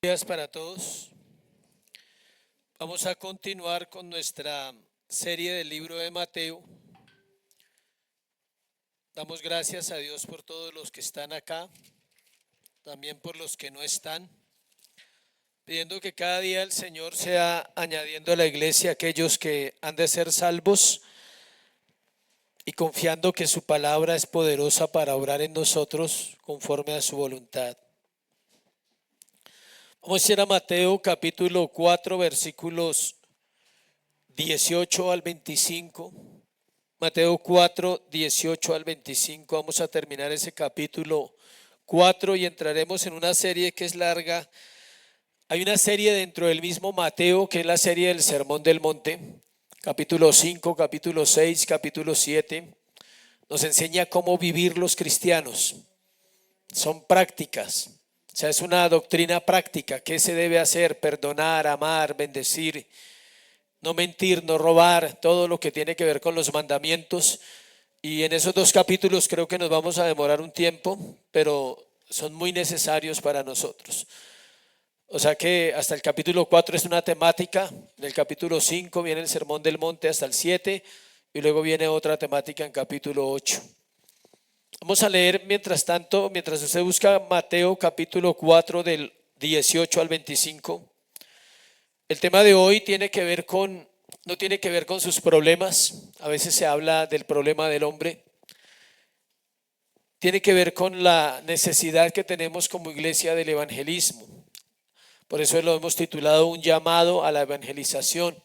Días para todos. Vamos a continuar con nuestra serie del libro de Mateo. Damos gracias a Dios por todos los que están acá, también por los que no están, pidiendo que cada día el Señor sea añadiendo a la iglesia aquellos que han de ser salvos y confiando que su palabra es poderosa para obrar en nosotros conforme a su voluntad. Vamos a ir a Mateo capítulo 4 versículos 18 al 25. Mateo 4, 18 al 25. Vamos a terminar ese capítulo 4 y entraremos en una serie que es larga. Hay una serie dentro del mismo Mateo que es la serie del Sermón del Monte. Capítulo 5, capítulo 6, capítulo 7. Nos enseña cómo vivir los cristianos. Son prácticas. O sea, es una doctrina práctica. ¿Qué se debe hacer? Perdonar, amar, bendecir, no mentir, no robar, todo lo que tiene que ver con los mandamientos. Y en esos dos capítulos creo que nos vamos a demorar un tiempo, pero son muy necesarios para nosotros. O sea que hasta el capítulo 4 es una temática, en el capítulo 5 viene el Sermón del Monte hasta el 7 y luego viene otra temática en capítulo 8. Vamos a leer mientras tanto, mientras usted busca Mateo capítulo 4 del 18 al 25. El tema de hoy no tiene que ver con sus problemas. A veces se habla del problema del hombre. Tiene que ver con la necesidad que tenemos como iglesia del evangelismo. Por eso lo hemos titulado Un llamado a la evangelización.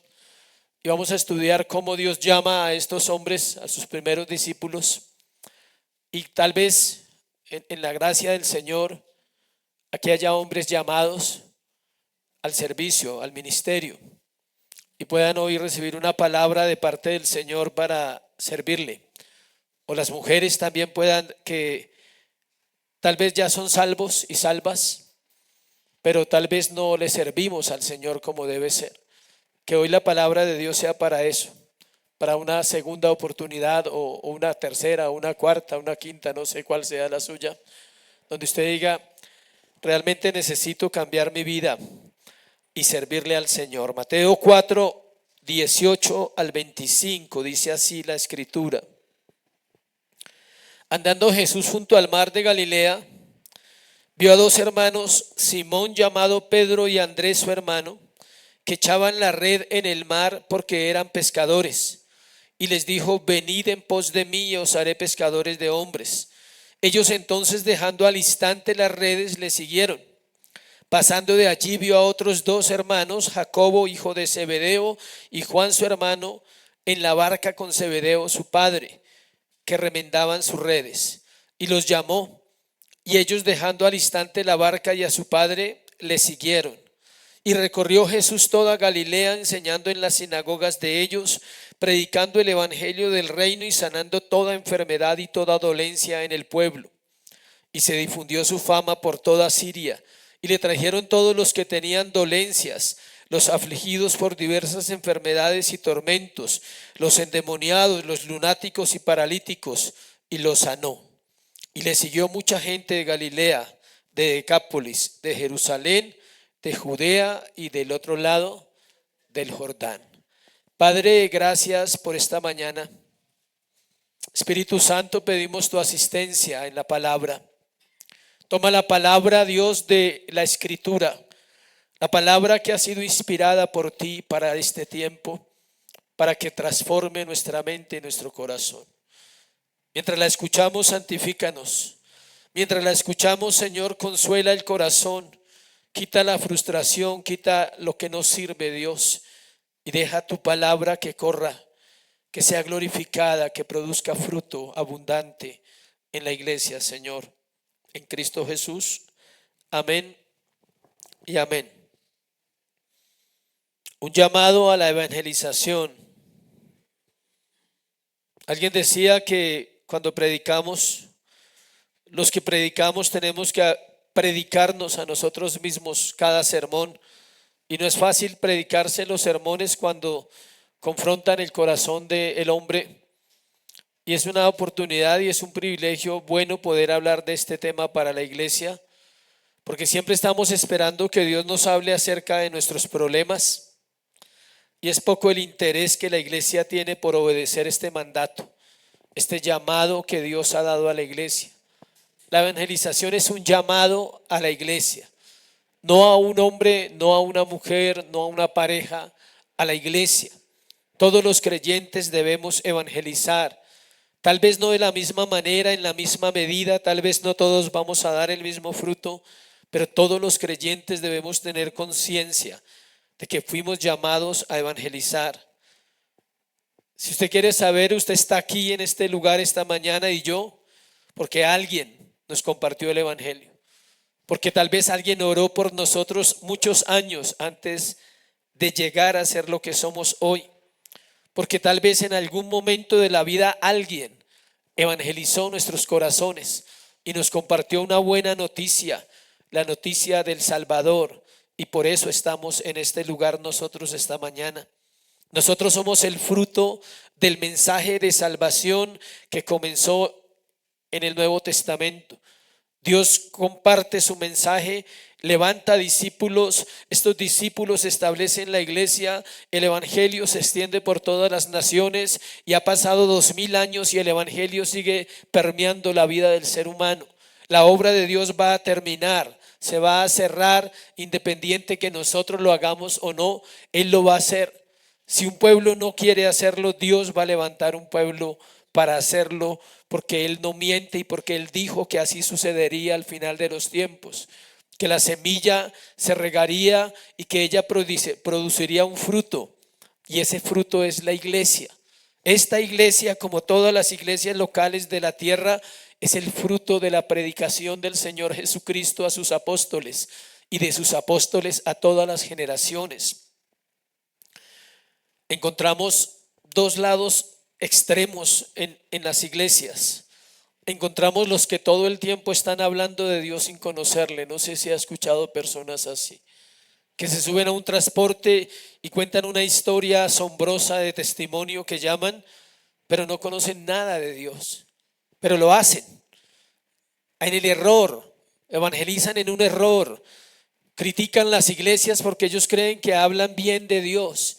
Y vamos a estudiar cómo Dios llama a estos hombres, a sus primeros discípulos. Y tal vez en la gracia del Señor, aquí haya hombres llamados al servicio, al ministerio, y puedan hoy recibir una palabra de parte del Señor para servirle. O las mujeres también puedan, que tal vez ya son salvos y salvas, pero tal vez no le servimos al Señor como debe ser. Que hoy la palabra de Dios sea para eso, para una segunda oportunidad o una tercera, o una cuarta, una quinta, no sé cuál sea la suya, donde usted diga, realmente necesito cambiar mi vida y servirle al Señor. Mateo 4, 18 al 25, dice así la escritura. Andando Jesús junto al mar de Galilea, vio a dos hermanos, Simón llamado Pedro y Andrés su hermano, que echaban la red en el mar porque eran pescadores. Y les dijo, venid en pos de mí y os haré pescadores de hombres. Ellos entonces, dejando al instante las redes, le siguieron. Pasando de allí vio a otros dos hermanos, Jacobo hijo de Zebedeo y Juan su hermano, en la barca con Zebedeo su padre, que remendaban sus redes. Y los llamó, y ellos, dejando al instante la barca y a su padre, le siguieron. Y recorrió Jesús toda Galilea, enseñando en las sinagogas de ellos, predicando el evangelio del reino y sanando toda enfermedad y toda dolencia en el pueblo. Y se difundió su fama por toda Siria, y le trajeron todos los que tenían dolencias, los afligidos por diversas enfermedades y tormentos, los endemoniados, los lunáticos y paralíticos, y los sanó. Y le siguió mucha gente de Galilea, de Decápolis, de Jerusalén, de Judea y del otro lado del Jordán. Padre, gracias por esta mañana. Espíritu Santo, pedimos tu asistencia en la palabra. Toma la palabra, Dios, de la Escritura, la palabra que ha sido inspirada por ti para este tiempo, para que transforme nuestra mente y nuestro corazón. Mientras la escuchamos, santifícanos. Mientras la escuchamos, Señor, consuela el corazón. Quita la frustración, quita lo que no sirve, Dios, y deja tu palabra que corra, que sea glorificada, que produzca fruto abundante en la iglesia, Señor, en Cristo Jesús. Amén y amén. Un llamado a la evangelización. Alguien decía que cuando predicamos, los que predicamos tenemos que predicarnos a nosotros mismos cada sermón, y no es fácil predicarse los sermones cuando confrontan el corazón del hombre, y es una oportunidad y es un privilegio bueno poder hablar de este tema para la iglesia, porque siempre estamos esperando que Dios nos hable acerca de nuestros problemas y es poco el interés que la iglesia tiene por obedecer este mandato, este llamado que Dios ha dado a la iglesia. La evangelización es un llamado a la iglesia, no a un hombre, no a una mujer, no a una pareja, a la iglesia. Todos los creyentes debemos evangelizar. Tal vez no de la misma manera, en la misma medida, tal vez no todos vamos a dar el mismo fruto, pero todos los creyentes debemos tener conciencia de que fuimos llamados a evangelizar. Si usted quiere saber, usted está aquí en este lugar esta mañana y yo, porque alguien nos compartió el evangelio, porque tal vez alguien oró por nosotros muchos años antes de llegar a ser lo que somos hoy, porque tal vez en algún momento de la vida alguien evangelizó nuestros corazones y nos compartió una buena noticia, la noticia del Salvador, y por eso estamos en este lugar nosotros esta mañana. Nosotros somos el fruto del mensaje de salvación que comenzó en el Nuevo Testamento. Dios comparte su mensaje, levanta discípulos, estos discípulos establecen la iglesia, el evangelio se extiende por todas las naciones y ha pasado 2000 años y el evangelio sigue permeando la vida del ser humano. La obra de Dios va a terminar, se va a cerrar, independiente que nosotros lo hagamos o no, Él lo va a hacer. Si un pueblo no quiere hacerlo, Dios va a levantar un pueblo para hacerlo, porque Él no miente y porque Él dijo que así sucedería al final de los tiempos, que la semilla se regaría y que ella produciría un fruto, y ese fruto es la iglesia. Esta iglesia, como todas las iglesias locales de la tierra, es el fruto de la predicación del Señor Jesucristo a sus apóstoles y de sus apóstoles a todas las generaciones. Encontramos dos lados extremos en las iglesias. Encontramos los que todo el tiempo están hablando de Dios sin conocerle. No sé si ha escuchado personas así, que se suben a un transporte y cuentan una historia asombrosa de testimonio que llaman, pero no conocen nada de Dios, pero lo hacen en el error, evangelizan en un error, critican las iglesias porque ellos creen que hablan bien de Dios.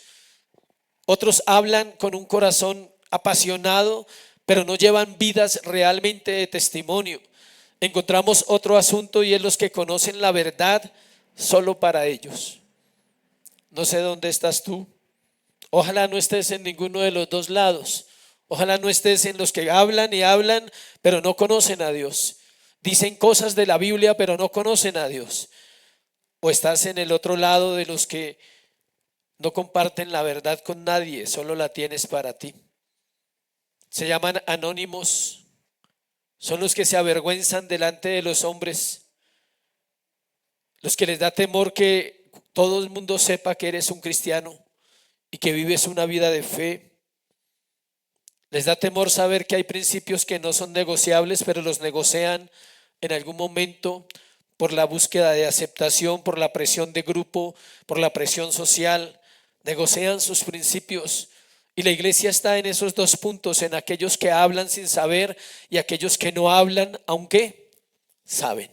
Otros hablan con un corazón apasionado, pero no llevan vidas realmente de testimonio. Encontramos otro asunto y es los que conocen la verdad solo para ellos. No sé dónde estás tú. Ojalá no estés en ninguno de los dos lados. Ojalá no estés en los que hablan y hablan, pero no conocen a Dios. Dicen cosas de la Biblia, pero no conocen a Dios. O estás en el otro lado de los que no comparten la verdad con nadie, solo la tienes para ti. Se llaman anónimos, son los que se avergüenzan delante de los hombres, los que les da temor que todo el mundo sepa que eres un cristiano y que vives una vida de fe. Les da temor saber que hay principios que no son negociables, pero los negocian en algún momento por la búsqueda de aceptación, por la presión de grupo, por la presión social. Negocian sus principios y la iglesia está en esos dos puntos, en aquellos que hablan sin saber y aquellos que no hablan aunque saben.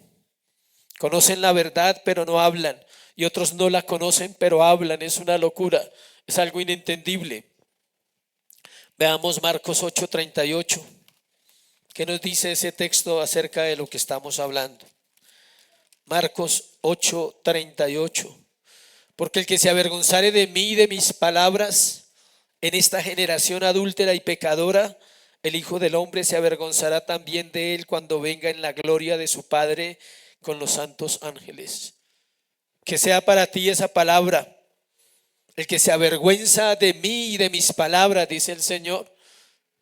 Conocen la verdad pero no hablan, y otros no la conocen pero hablan. Es una locura, es algo inentendible. Veamos Marcos 8:38. ¿Qué nos dice ese texto acerca de lo que estamos hablando? Marcos 8:38. Porque el que se avergonzare de mí y de mis palabras en esta generación adúltera y pecadora, el Hijo del Hombre se avergonzará también de él cuando venga en la gloria de su Padre con los santos ángeles. Que sea para ti esa palabra. El que se avergüenza de mí y de mis palabras, dice el Señor.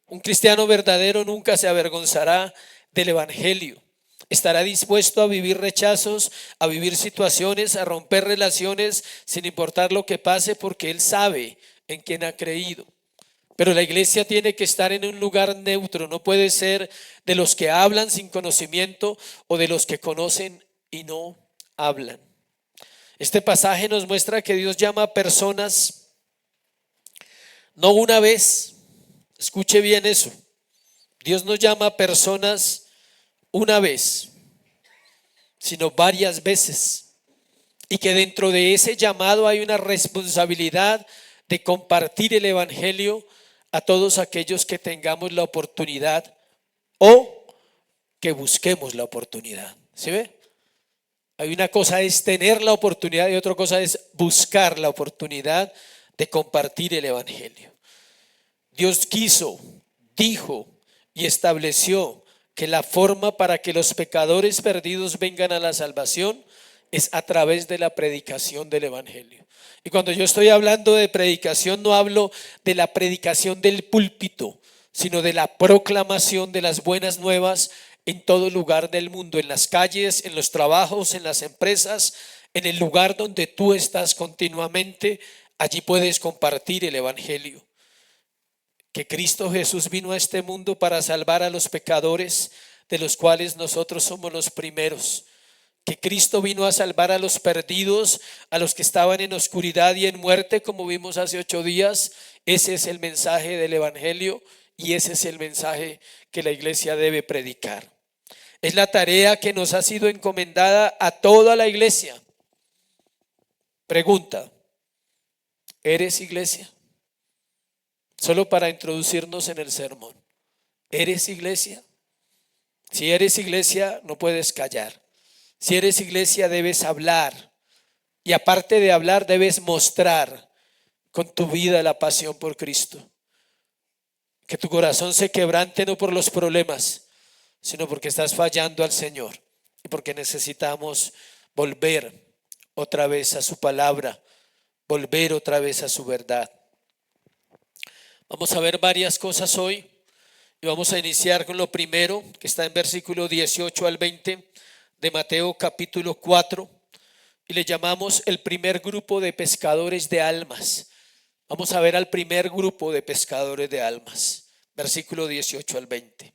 Un cristiano verdadero nunca se avergonzará del evangelio. Estará dispuesto a vivir rechazos, a vivir situaciones, a romper relaciones sin importar lo que pase, porque él sabe en quién ha creído. Pero la iglesia tiene que estar en un lugar neutro. No puede ser de los que hablan sin conocimiento o de los que conocen y no hablan. Este pasaje nos muestra que Dios llama a personas no una vez. Escuche bien eso. Dios nos llama a personas una vez. sino varias veces. Y que dentro de ese llamado hay una responsabilidad de compartir el evangelio a todos aquellos que tengamos la oportunidad o que busquemos la oportunidad. ¿Sí ve? Hay una cosa es tener la oportunidad y otra cosa es buscar la oportunidad de compartir el evangelio. Dios quiso, dijo y estableció que la forma para que los pecadores perdidos vengan a la salvación es a través de la predicación del evangelio. Y cuando yo estoy hablando de predicación, no hablo de la predicación del púlpito, sino de la proclamación de las buenas nuevas en todo lugar del mundo, en las calles, en los trabajos, en las empresas, en el lugar donde tú estás continuamente. Allí puedes compartir el evangelio. Que Cristo Jesús vino a este mundo para salvar a los pecadores, de los cuales nosotros somos los primeros. Que Cristo vino a salvar a los perdidos, a los que estaban en oscuridad y en muerte, como vimos hace 8 días. Ese es el mensaje del evangelio y ese es el mensaje que la iglesia debe predicar. Es la tarea que nos ha sido encomendada a toda la iglesia. Pregunta: ¿eres iglesia? Solo para introducirnos en el sermón. ¿Eres iglesia? Si eres iglesia, no puedes callar. Si eres iglesia, debes hablar. Y aparte de hablar, debes mostrar con tu vida la pasión por Cristo. Que tu corazón se quebrante no por los problemas, sino porque estás fallando al Señor y porque necesitamos volver otra vez a su palabra, volver otra vez a su verdad. Vamos a ver varias cosas hoy y vamos a iniciar con lo primero, que está en versículo 18 al 20 de Mateo capítulo 4, y le llamamos el primer grupo de pescadores de almas. Vamos a ver al primer grupo de pescadores de almas, versículo 18 al 20.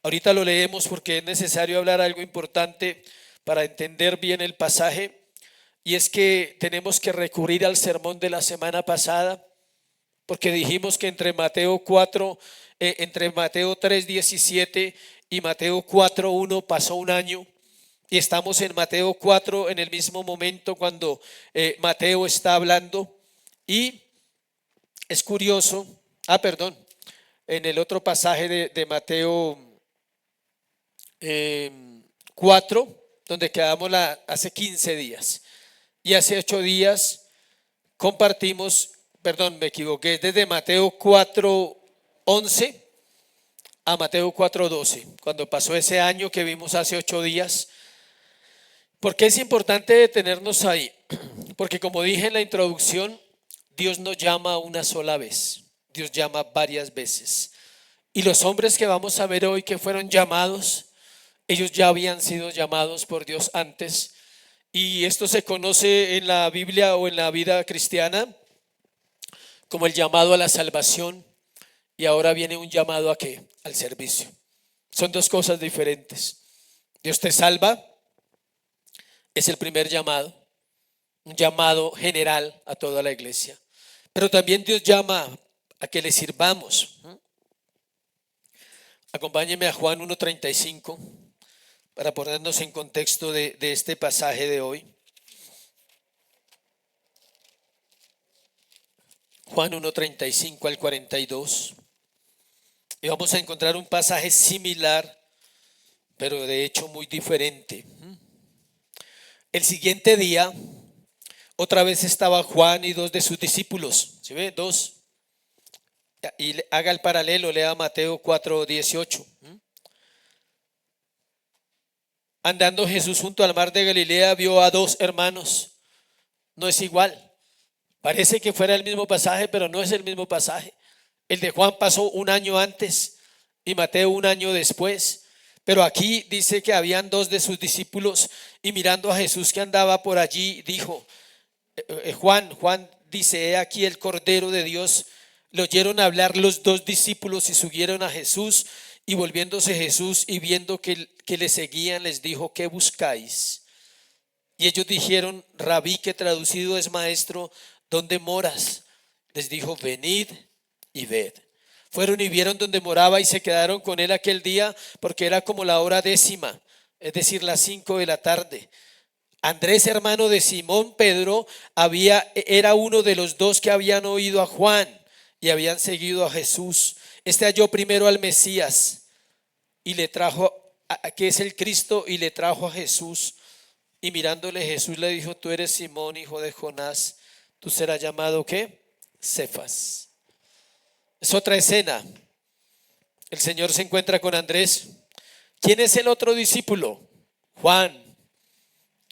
Ahorita lo leemos porque es necesario hablar algo importante para entender bien el pasaje, y es que tenemos que recurrir al sermón de la semana pasada, porque dijimos que entre Mateo 3:17 y Mateo 4:1 pasó un año, y estamos en Mateo 4 en el mismo momento cuando Mateo está hablando. Y es curioso, en el otro pasaje de Mateo 4, donde quedamos hace 15 días, y hace 8 días compartimos, me equivoqué, desde Mateo 4:11 a Mateo 4:12, cuando pasó ese año que vimos hace 8 días. ¿Por qué es importante detenernos ahí? Porque como dije en la introducción, Dios no llama una sola vez, Dios llama varias veces. Y los hombres que vamos a ver hoy que fueron llamados, ellos ya habían sido llamados por Dios antes. Y esto se conoce en la Biblia o en la vida cristiana como el llamado a la salvación. Y ahora viene un llamado ¿a qué? Al servicio. Son dos cosas diferentes. Dios te salva, es el primer llamado, un llamado general a toda la iglesia. Pero también Dios llama a que le sirvamos. Acompáñenme a Juan 1:35 para ponernos en contexto de este pasaje de hoy. Juan 1:35 al 42. Y vamos a encontrar un pasaje similar, pero de hecho muy diferente. El siguiente día, otra vez estaba Juan y 2 de sus discípulos. ¿Sí ve? 2. Y haga el paralelo, lea Mateo 4:18. Andando Jesús junto al mar de Galilea, vio a 2 hermanos. No es igual. Parece que fuera el mismo pasaje, pero no es el mismo pasaje. El de Juan pasó un año antes y Mateo un año después. Pero aquí dice que habían 2 de sus discípulos y mirando a Jesús que andaba por allí, dijo, Juan dice, he aquí el Cordero de Dios. Le oyeron hablar los 2 discípulos y subieron a Jesús, y volviéndose Jesús y viendo que le seguían, les dijo, ¿qué buscáis? Y ellos dijeron, Rabí, que traducido es maestro, ¿dónde moras? Les dijo, venid y ved. Fueron y vieron donde moraba y se quedaron con él aquel día, porque era como la hora 10. es decir, las 5 de la tarde. Andrés, hermano de Simón Pedro, era uno de los dos que habían oído a Juan y habían seguido a Jesús. Este halló primero al Mesías y le trajo, que es el Cristo, y le trajo a Jesús. Y mirándole Jesús le dijo: tú eres Simón, hijo de Jonás, tú serás llamado ¿qué? Cefas. Es otra escena. El Señor se encuentra con Andrés. ¿Quién es el otro discípulo? Juan.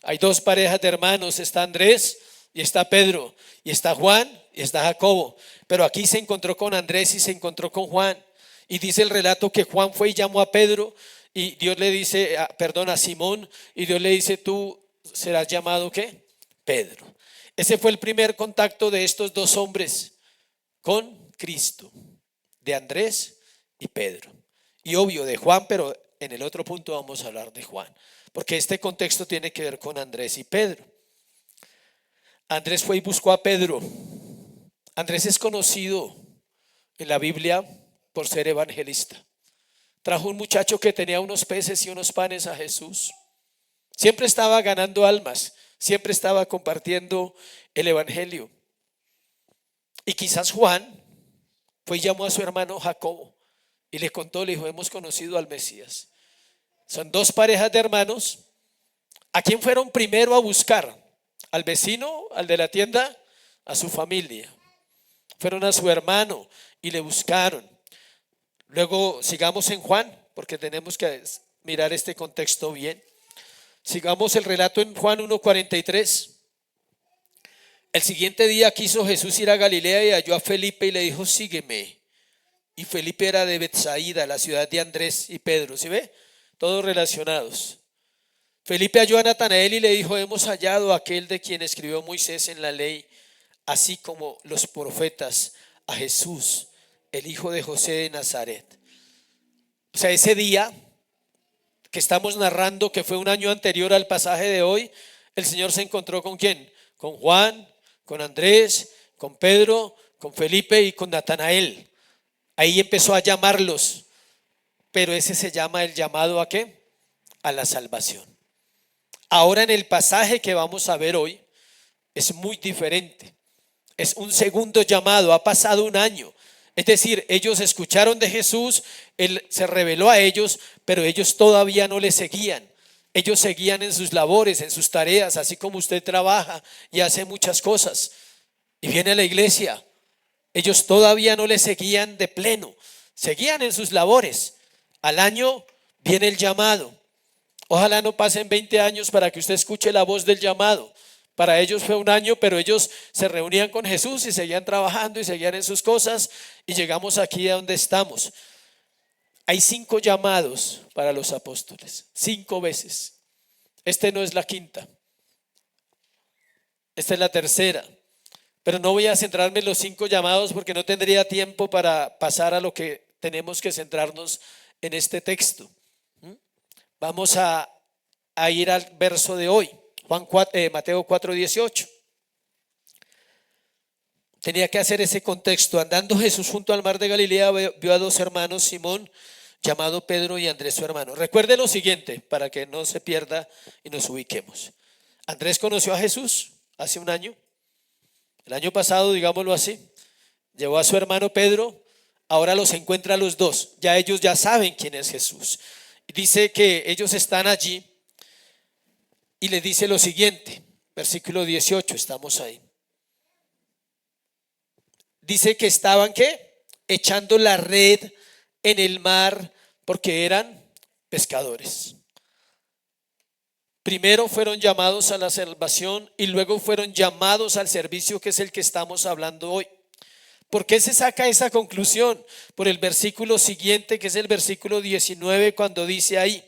Hay dos parejas de hermanos, está Andrés y está Pedro, y está Juan y está Jacobo. Pero aquí se encontró con Andrés y se encontró con Juan. Y dice el relato que Juan fue y llamó a Pedro, y Dios le dice, a Simón, y Dios le dice: tú serás llamado ¿qué? Pedro. Ese fue el primer contacto de estos dos hombres con Cristo, de Andrés y Pedro. Y obvio de Juan, pero en el otro punto vamos a hablar de Juan, porque este contexto tiene que ver con Andrés y Pedro. Andrés fue y buscó a Pedro. Andrés es conocido en la Biblia por ser evangelista. Trajo un muchacho que tenía unos peces y unos panes a Jesús. Siempre estaba ganando almas, siempre estaba compartiendo el evangelio. Y quizás Juan fue y llamó a su hermano Jacobo y le contó, le dijo: hemos conocido al Mesías. Son dos parejas de hermanos. ¿A quién fueron primero a buscar? ¿Al vecino, al de la tienda? A su familia. Fueron a su hermano y le buscaron. Luego sigamos en Juan, porque tenemos que mirar este contexto bien. Sigamos el relato en Juan 1:43. El siguiente día quiso Jesús ir a Galilea y halló a Felipe y le dijo: sígueme. Y Felipe era de Betsaida, la ciudad de Andrés y Pedro. ¿Sí ve? Todos relacionados. Felipe halló a Natanael y le dijo: hemos hallado a aquel de quien escribió Moisés en la ley, así como los profetas, a Jesús, el hijo de José de Nazaret. O sea, ese día que estamos narrando, que fue un año anterior al pasaje de hoy, el Señor se encontró ¿con quién? Con Juan, con Andrés, con Pedro, con Felipe y con Natanael. Ahí empezó a llamarlos, pero ese se llama el llamado ¿a qué? A la salvación. Ahora en el pasaje que vamos a ver hoy es muy diferente. Es un segundo llamado, ha pasado un año. Es decir, ellos escucharon de Jesús, Él se reveló a ellos, pero ellos todavía no le seguían. Ellos seguían en sus labores, en sus tareas, así como usted trabaja y hace muchas cosas y viene a la iglesia. Ellos todavía no le seguían de pleno, seguían en sus labores. Al año viene el llamado. Ojalá no pasen 20 años para que usted escuche la voz del llamado. Para ellos fue un año, pero ellos se reunían con Jesús y seguían trabajando y seguían en sus cosas, y llegamos aquí a donde estamos. Hay 5 llamados para los apóstoles, 5 veces. Este no es la quinta, esta es la tercera. Pero no voy a centrarme en los 5 llamados porque no tendría tiempo para pasar a lo que tenemos que centrarnos en este texto. Vamos a ir al verso de hoy. Mateo 4:18. Tenía que hacer ese contexto. Andando Jesús junto al mar de Galilea, vio a 2 hermanos, Simón, llamado Pedro, y Andrés su hermano. Recuerde lo siguiente para que no se pierda y nos ubiquemos. Andrés conoció a Jesús hace un año. El año pasado, digámoslo así, llevó a su hermano Pedro. Ahora los encuentra a los dos. Ya ellos ya saben quién es Jesús. Dice que ellos están allí y le dice lo siguiente, versículo 18, estamos ahí. Dice que estaban ¿qué? Echando la red en el mar porque eran pescadores. Primero fueron llamados a la salvación y luego fueron llamados al servicio, que es el que estamos hablando hoy. ¿Por qué se saca esa conclusión? Por el versículo siguiente, que es el versículo 19, cuando dice ahí: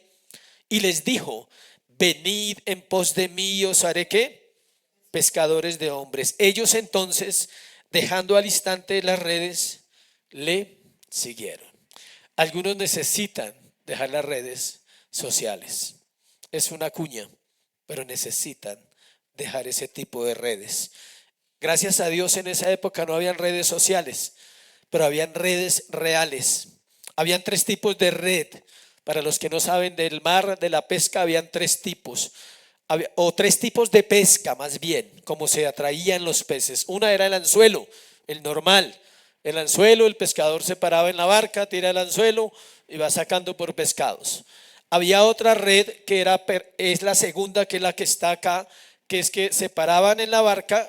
y les dijo: venid en pos de mí y os haré ¿qué? Pescadores de hombres. Ellos entonces, dejando al instante las redes, le siguieron. Algunos necesitan dejar las redes sociales. Es una cuña, pero necesitan dejar ese tipo de redes. Gracias a Dios en esa época no habían redes sociales, pero habían redes reales. Habían 3 tipos de red. Para los que no saben del mar, de la pesca, habían tres tipos, o tres tipos de pesca más bien, como se atraían los peces. Una era el anzuelo, el normal. El anzuelo, el pescador se paraba en la barca, tira el anzuelo y va sacando por pescados. Había otra red que es la segunda, que es la que está acá, que es que se paraban en la barca,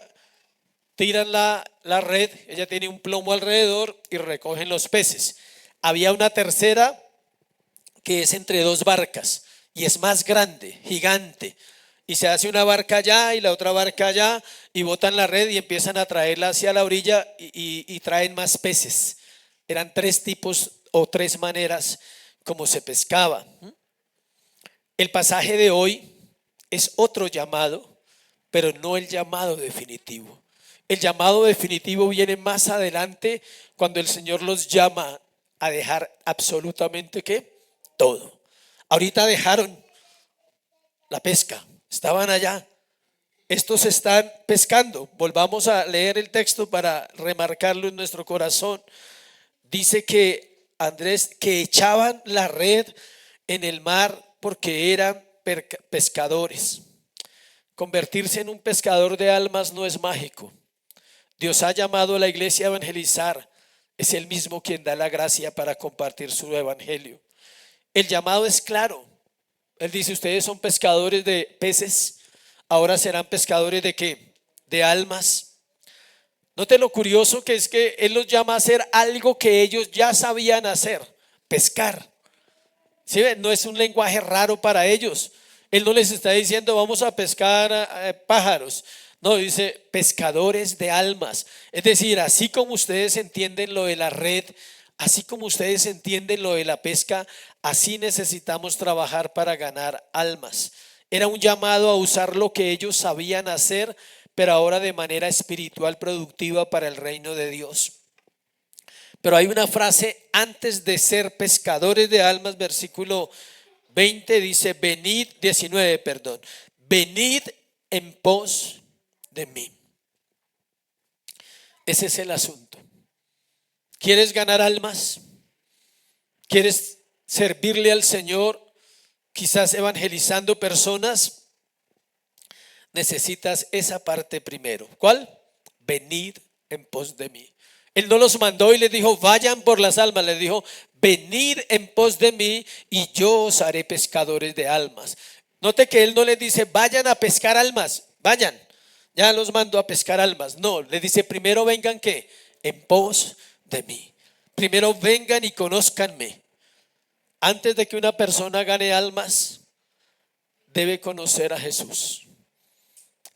tiran la red, ella tiene un plomo alrededor y recogen los peces. Había una tercera que es entre dos barcas y es más grande, gigante. Y se hace una barca allá y la otra barca allá y botan la red y empiezan a traerla hacia la orilla y traen más peces. Eran tres tipos o tres maneras como se pescaba. El pasaje de hoy es otro llamado, pero no el llamado definitivo. El llamado definitivo viene más adelante cuando el Señor los llama a dejar absolutamente ¿qué? Todo. Ahorita dejaron la pesca, estaban allá. Estos están pescando. Volvamos a leer el texto para remarcarlo en nuestro corazón. Dice que Andrés, que echaban la red en el mar porque eran pescadores. Convertirse en un pescador de almas no es mágico. Dios ha llamado a la iglesia a evangelizar. Es Él mismo quien da la gracia para compartir su evangelio. El llamado es claro. Él dice, ustedes son pescadores de peces, ahora serán pescadores ¿de qué? De almas. Note lo curioso que es que Él los llama a hacer algo que ellos ya sabían hacer, pescar. ¿Sí ven? No es un lenguaje raro para ellos. Él no les está diciendo vamos a pescar pájaros. No, dice pescadores de almas. Es decir, así como ustedes entienden lo de la red, así como ustedes entienden lo de la pesca, así necesitamos trabajar para ganar almas. Era un llamado a usar lo que ellos sabían hacer, pero ahora de manera espiritual productiva para el reino de Dios. Pero hay una frase antes de ser pescadores de almas, versículo 20 dice, venid, 19, perdón, venid en pos de mí. Ese es el asunto. ¿Quieres ganar almas? ¿Quieres servirle al Señor? Quizás evangelizando personas. Necesitas esa parte primero. ¿Cuál? Venid en pos de mí. Él no los mandó y les dijo, vayan por las almas. Les dijo, venid en pos de mí y yo os haré pescadores de almas. Note que Él no les dice, vayan a pescar almas, vayan. Ya los mando a pescar almas. No, les dice, primero vengan ¿qué? En pos de mí. Primero vengan y conózcanme. Antes de que una persona gane almas, debe conocer a Jesús.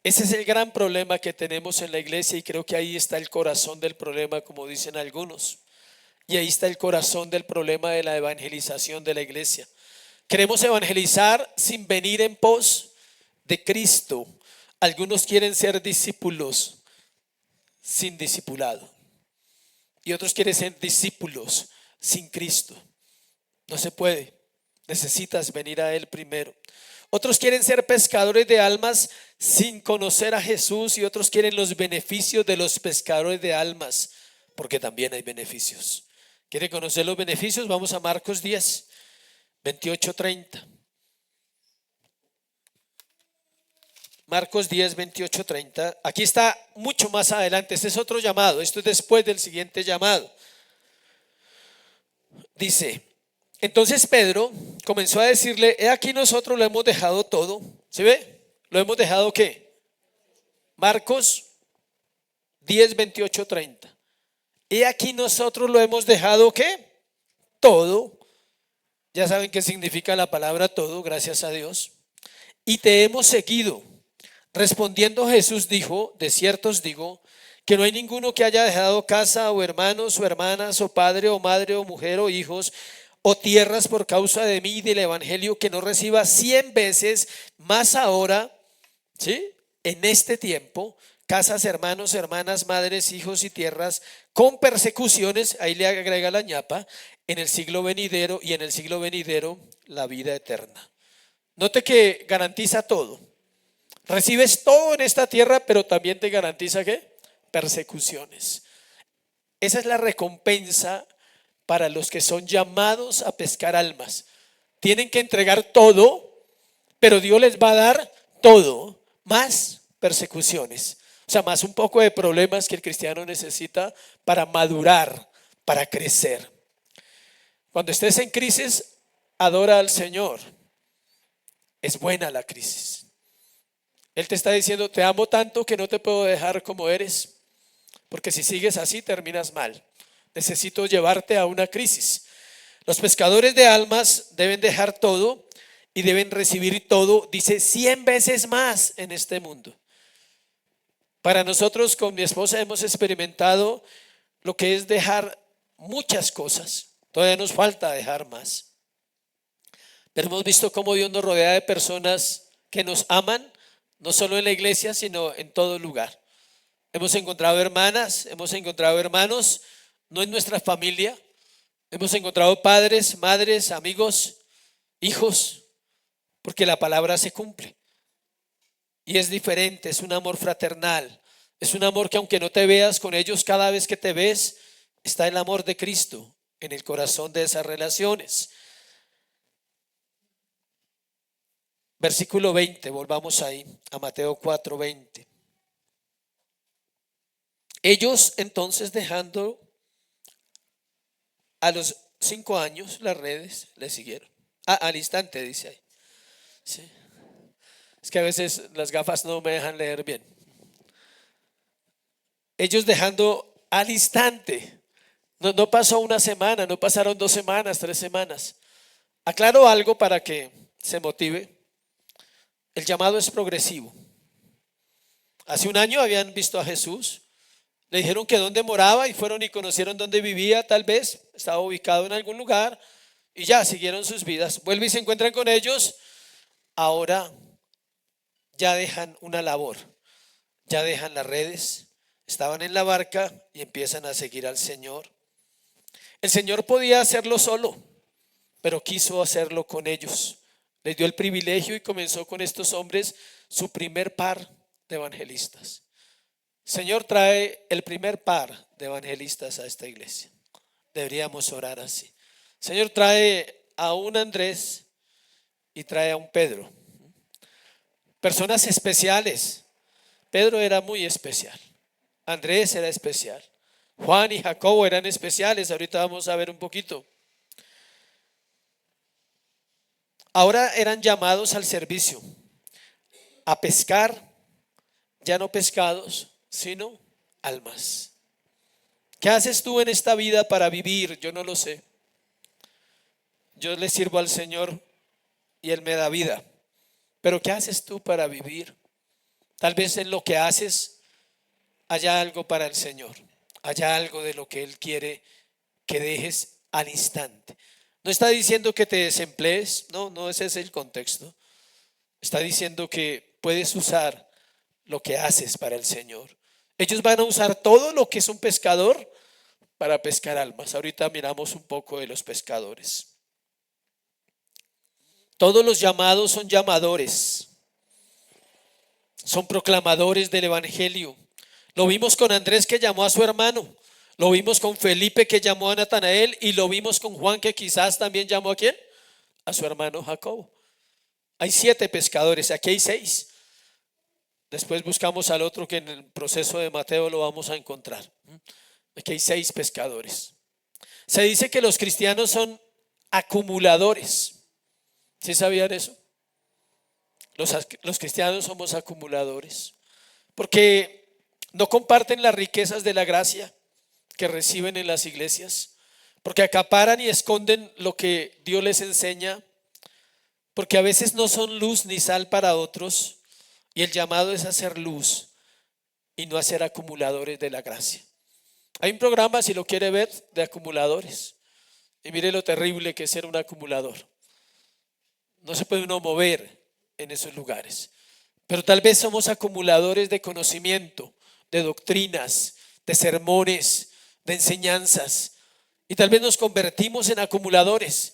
Ese es el gran problema que tenemos en la iglesia y creo que ahí está el corazón del problema, como dicen algunos. Y ahí está el corazón del problema de la evangelización de la iglesia. Queremos evangelizar sin venir en pos de Cristo. Algunos quieren ser discípulos sin discipulado. Y otros quieren ser discípulos sin Cristo. No se puede. Necesitas venir a Él primero. Otros quieren ser pescadores de almas sin conocer a Jesús y otros quieren los beneficios de los pescadores de almas, porque también hay beneficios. ¿Quiere conocer los beneficios? Vamos a Marcos 10, 28-30. Marcos 10, 28-30. Aquí está mucho más adelante. Este es otro llamado. Esto es después del siguiente llamado. Dice, entonces Pedro comenzó a decirle, he aquí nosotros lo hemos dejado todo. ¿Se ve? ¿Lo hemos dejado qué? Marcos 10, 28-30. He aquí nosotros lo hemos dejado ¿qué? Todo. Ya saben qué significa la palabra todo, gracias a Dios. Y te hemos seguido. Respondiendo Jesús dijo, de cierto os digo, que no hay ninguno que haya dejado casa o hermanos o hermanas o padre o madre o mujer o hijos o tierras por causa de mí y del evangelio que no reciba 100 veces más ahora, ¿sí? En este tiempo, casas, hermanos, hermanas, madres, hijos y tierras con persecuciones, ahí le agrega la ñapa, en el siglo venidero y en el siglo venidero la vida eterna. Note que garantiza todo. Recibes todo en esta tierra, pero también te garantiza ¿qué? Persecuciones. Esa es la recompensa para los que son llamados a pescar almas. Tienen que entregar todo, pero Dios les va a dar todo, más persecuciones. O sea, más un poco de problemas que el cristiano necesita para madurar, para crecer. Cuando estés en crisis, adora al Señor. Es buena la crisis. Él te está diciendo, te amo tanto que no te puedo dejar como eres, porque si sigues así terminas mal. Necesito llevarte a una crisis. Los pescadores de almas deben dejar todo y deben recibir todo, dice, 100 veces más en este mundo. Para nosotros con mi esposa hemos experimentado lo que es dejar muchas cosas. Todavía nos falta dejar más. Pero hemos visto cómo Dios nos rodea de personas que nos aman, no solo en la iglesia, sino en todo lugar. Hemos encontrado hermanas, hemos encontrado hermanos, no en nuestra familia. Hemos encontrado padres, madres, amigos, hijos, porque la palabra se cumple. Y es diferente, es un amor fraternal. Es un amor que aunque no te veas con ellos, cada vez que te ves, está el amor de Cristo en el corazón de esas relaciones. Versículo 20, volvamos ahí, a Mateo 4:20. Ellos entonces, dejando a los 5 años las redes, le siguieron. Al instante dice ahí. Sí. Es que a veces las gafas no me dejan leer bien. Ellos dejando al instante. No pasó una semana, no pasaron 2 semanas, 3 semanas. Aclaro algo para que se motive. El llamado es progresivo. Hace un año habían visto a Jesús. Le dijeron que dónde moraba y fueron y conocieron dónde vivía, tal vez estaba ubicado en algún lugar y ya siguieron sus vidas. Vuelven y se encuentran con ellos. Ahora ya dejan una labor, ya dejan las redes, estaban en la barca y empiezan a seguir al Señor. El Señor podía hacerlo solo, pero quiso hacerlo con ellos. Les dio el privilegio y comenzó con estos hombres su primer par de evangelistas. Señor, trae el primer par de evangelistas a esta iglesia. Deberíamos orar así. Señor, trae a un Andrés y trae a un Pedro. Personas especiales. Pedro era muy especial. Andrés era especial. Juan y Jacobo eran especiales. Ahorita vamos a ver un poquito. Ahora eran llamados al servicio, a pescar, ya no pescados, sino almas. ¿Qué haces tú en esta vida para vivir? Yo no lo sé. Yo le sirvo al Señor y Él me da vida. Pero ¿qué haces tú para vivir? Tal vez en lo que haces haya algo para el Señor, haya algo de lo que Él quiere que dejes al instante. No está diciendo que te desemplees, no ese es el contexto. Está diciendo que puedes usar lo que haces para el Señor. Ellos van a usar todo lo que es un pescador para pescar almas. Ahorita miramos un poco de los pescadores. Todos los llamados son llamadores, son proclamadores del evangelio. Lo vimos con Andrés, que llamó a su hermano. Lo vimos con Felipe, que llamó a Natanael. Y lo vimos con Juan, que quizás también llamó ¿a quién? A su hermano Jacobo. Hay 7 pescadores, aquí hay 6. Después buscamos al otro, que en el proceso de Mateo lo vamos a encontrar. Aquí hay 6 pescadores. Se dice que los cristianos son acumuladores. ¿Sí sabían eso? Los cristianos somos acumuladores, porque no comparten las riquezas de la gracia que reciben en las iglesias, porque acaparan y esconden lo que Dios les enseña, porque a veces no son luz ni sal para otros, y el llamado es hacer luz y no hacer acumuladores de la gracia. Hay un programa, si lo quiere ver, de acumuladores, y mire lo terrible que es ser un acumulador. No se puede uno mover en esos lugares, pero tal vez somos acumuladores de conocimiento, de doctrinas, de sermones, de enseñanzas, y tal vez nos convertimos en acumuladores.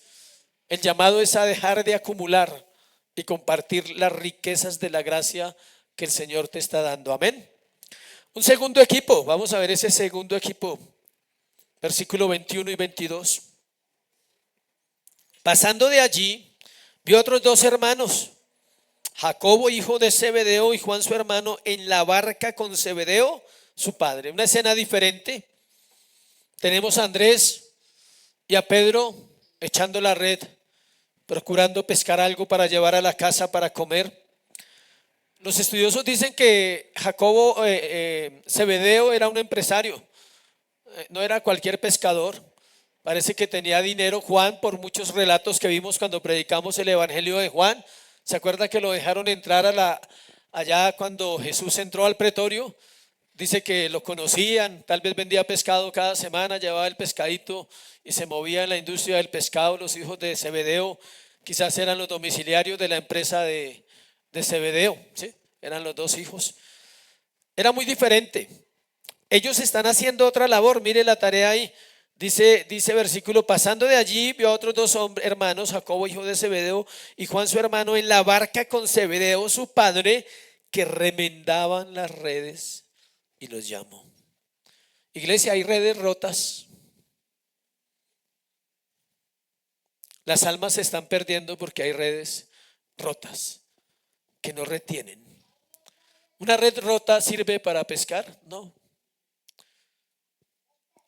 El llamado es a dejar de acumular y compartir las riquezas de la gracia que el Señor te está dando. Amén. Un segundo equipo, vamos a ver ese segundo equipo, versículo 21 y 22. Pasando de allí, Vio otros dos hermanos, Jacobo, hijo de Zebedeo, y Juan su hermano, en la barca con Zebedeo, su padre. Una escena diferente. Tenemos a Andrés y a Pedro echando la red, procurando pescar algo para llevar a la casa para comer. Los estudiosos dicen que Jacobo, Zebedeo, era un empresario, no era cualquier pescador. Parece que tenía dinero. Juan, por muchos relatos que vimos cuando predicamos el evangelio de Juan, ¿se acuerda que lo dejaron entrar allá cuando Jesús entró al pretorio? Dice que lo conocían, tal vez vendía pescado cada semana, llevaba el pescadito y se movía en la industria del pescado. Los hijos de Zebedeo quizás eran los domiciliarios de la empresa de Zebedeo, ¿sí? Eran los dos hijos. Era muy diferente. Ellos están haciendo otra labor, mire la tarea ahí. Dice versículo, pasando de allí vio a otros dos hermanos, Jacobo hijo de Zebedeo y Juan su hermano, en la barca con Zebedeo su padre, que remendaban las redes, y los llamó. Iglesia, hay redes rotas. Las almas se están perdiendo porque hay redes rotas que no retienen. ¿Una red rota sirve para pescar? No.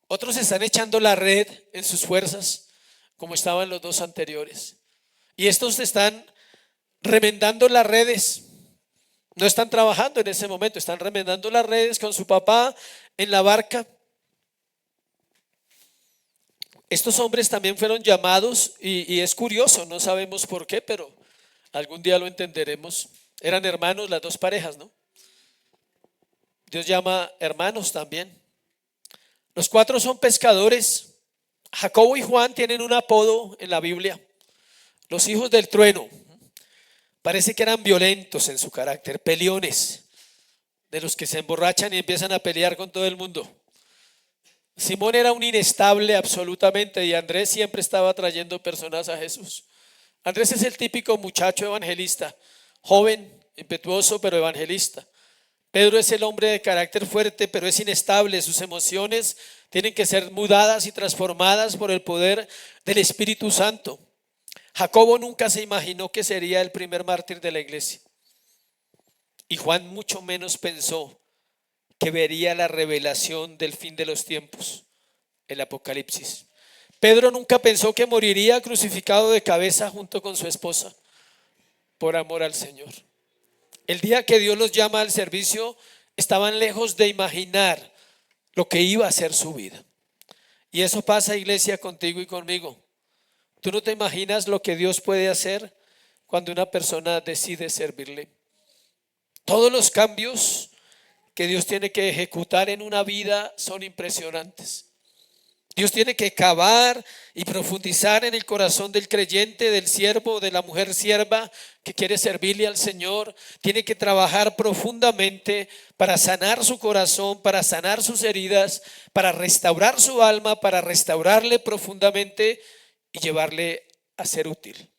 Otros están echando la red en sus fuerzas, como estaban los dos anteriores. Y estos están remendando las redes. No están trabajando en ese momento, están remendando las redes con su papá en la barca. Estos hombres también fueron llamados y es curioso, no sabemos por qué, pero algún día lo entenderemos. Eran hermanos las dos parejas, ¿no? Dios llama hermanos también. Los cuatro son pescadores. Jacobo y Juan tienen un apodo en la Biblia, los hijos del trueno. Parece que eran violentos en su carácter, peleones, de los que se emborrachan y empiezan a pelear con todo el mundo. Simón era un inestable absolutamente, y Andrés siempre estaba trayendo personas a Jesús. Andrés es el típico muchacho evangelista, joven, impetuoso, pero evangelista. Pedro es el hombre de carácter fuerte, pero es inestable. Sus emociones tienen que ser mudadas y transformadas por el poder del Espíritu Santo. Jacobo nunca se imaginó que sería el primer mártir de la iglesia. Y Juan mucho menos pensó que vería la revelación del fin de los tiempos, el Apocalipsis. Pedro nunca pensó que moriría crucificado de cabeza junto con su esposa por amor al Señor. El día que Dios los llama al servicio, estaban lejos de imaginar lo que iba a ser su vida. Y eso pasa, iglesia, contigo y conmigo. Tú no te imaginas lo que Dios puede hacer cuando una persona decide servirle. Todos los cambios que Dios tiene que ejecutar en una vida son impresionantes. Dios tiene que cavar y profundizar en el corazón del creyente, del siervo, de la mujer sierva que quiere servirle al Señor. Tiene que trabajar profundamente para sanar su corazón, para sanar sus heridas, para restaurar su alma, para restaurarle profundamente y llevarle a ser útil,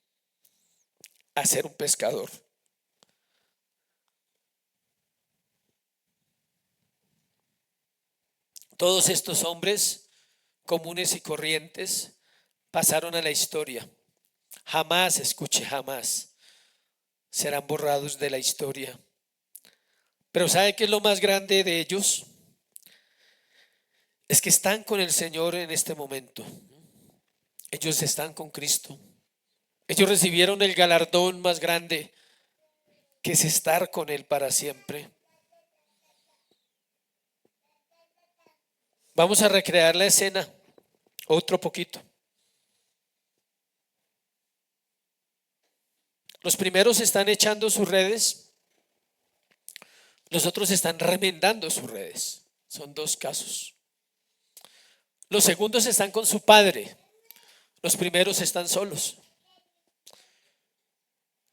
a ser un pescador. Todos estos hombres comunes y corrientes pasaron a la historia. Jamás, escuche, jamás serán borrados de la historia. Pero ¿sabe qué es lo más grande de ellos? Es que están con el Señor en este momento. Ellos están con Cristo. Ellos recibieron el galardón más grande, que es estar con Él para siempre. Vamos a recrear la escena otro poquito. Los primeros están echando sus redes, los otros están remendando sus redes. Son dos casos. Los segundos están con su padre, los primeros están solos.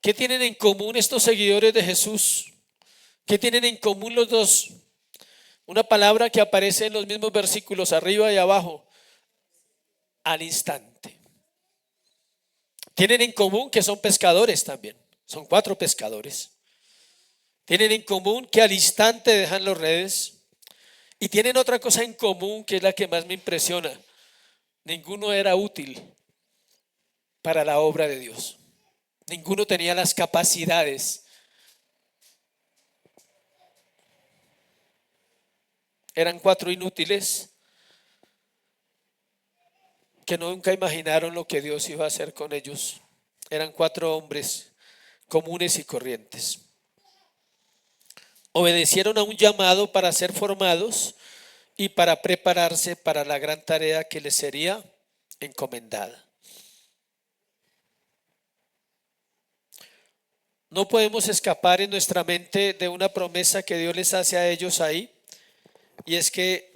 ¿Qué tienen en común estos seguidores de Jesús? ¿Qué tienen en común los dos? Una palabra que aparece en los mismos versículos, arriba y abajo: al instante. Tienen en común que son pescadores también. Son cuatro pescadores. Tienen en común que al instante dejan las redes. Y tienen otra cosa en común que es la que más me impresiona: ninguno era útil para la obra de Dios. Ninguno tenía las capacidades. Eran 4 inútiles que nunca imaginaron lo que Dios iba a hacer con ellos. Eran 4 hombres comunes y corrientes. Obedecieron a un llamado para ser formados y para prepararse para la gran tarea que les sería encomendada. No podemos escapar en nuestra mente de una promesa que Dios les hace a ellos ahí, y es que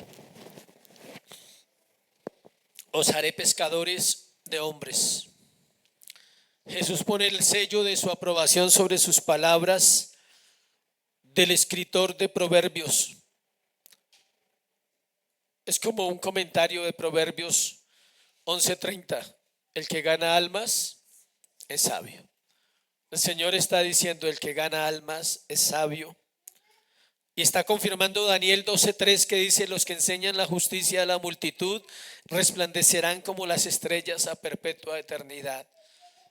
os haré pescadores de hombres. Jesús pone el sello de su aprobación sobre sus palabras del escritor de Proverbios. Es como un comentario de Proverbios 11:30. El que gana almas es sabio. El Señor está diciendo: el que gana almas es sabio. Y está confirmando Daniel 12:3, que dice: los que enseñan la justicia a la multitud resplandecerán como las estrellas a perpetua eternidad.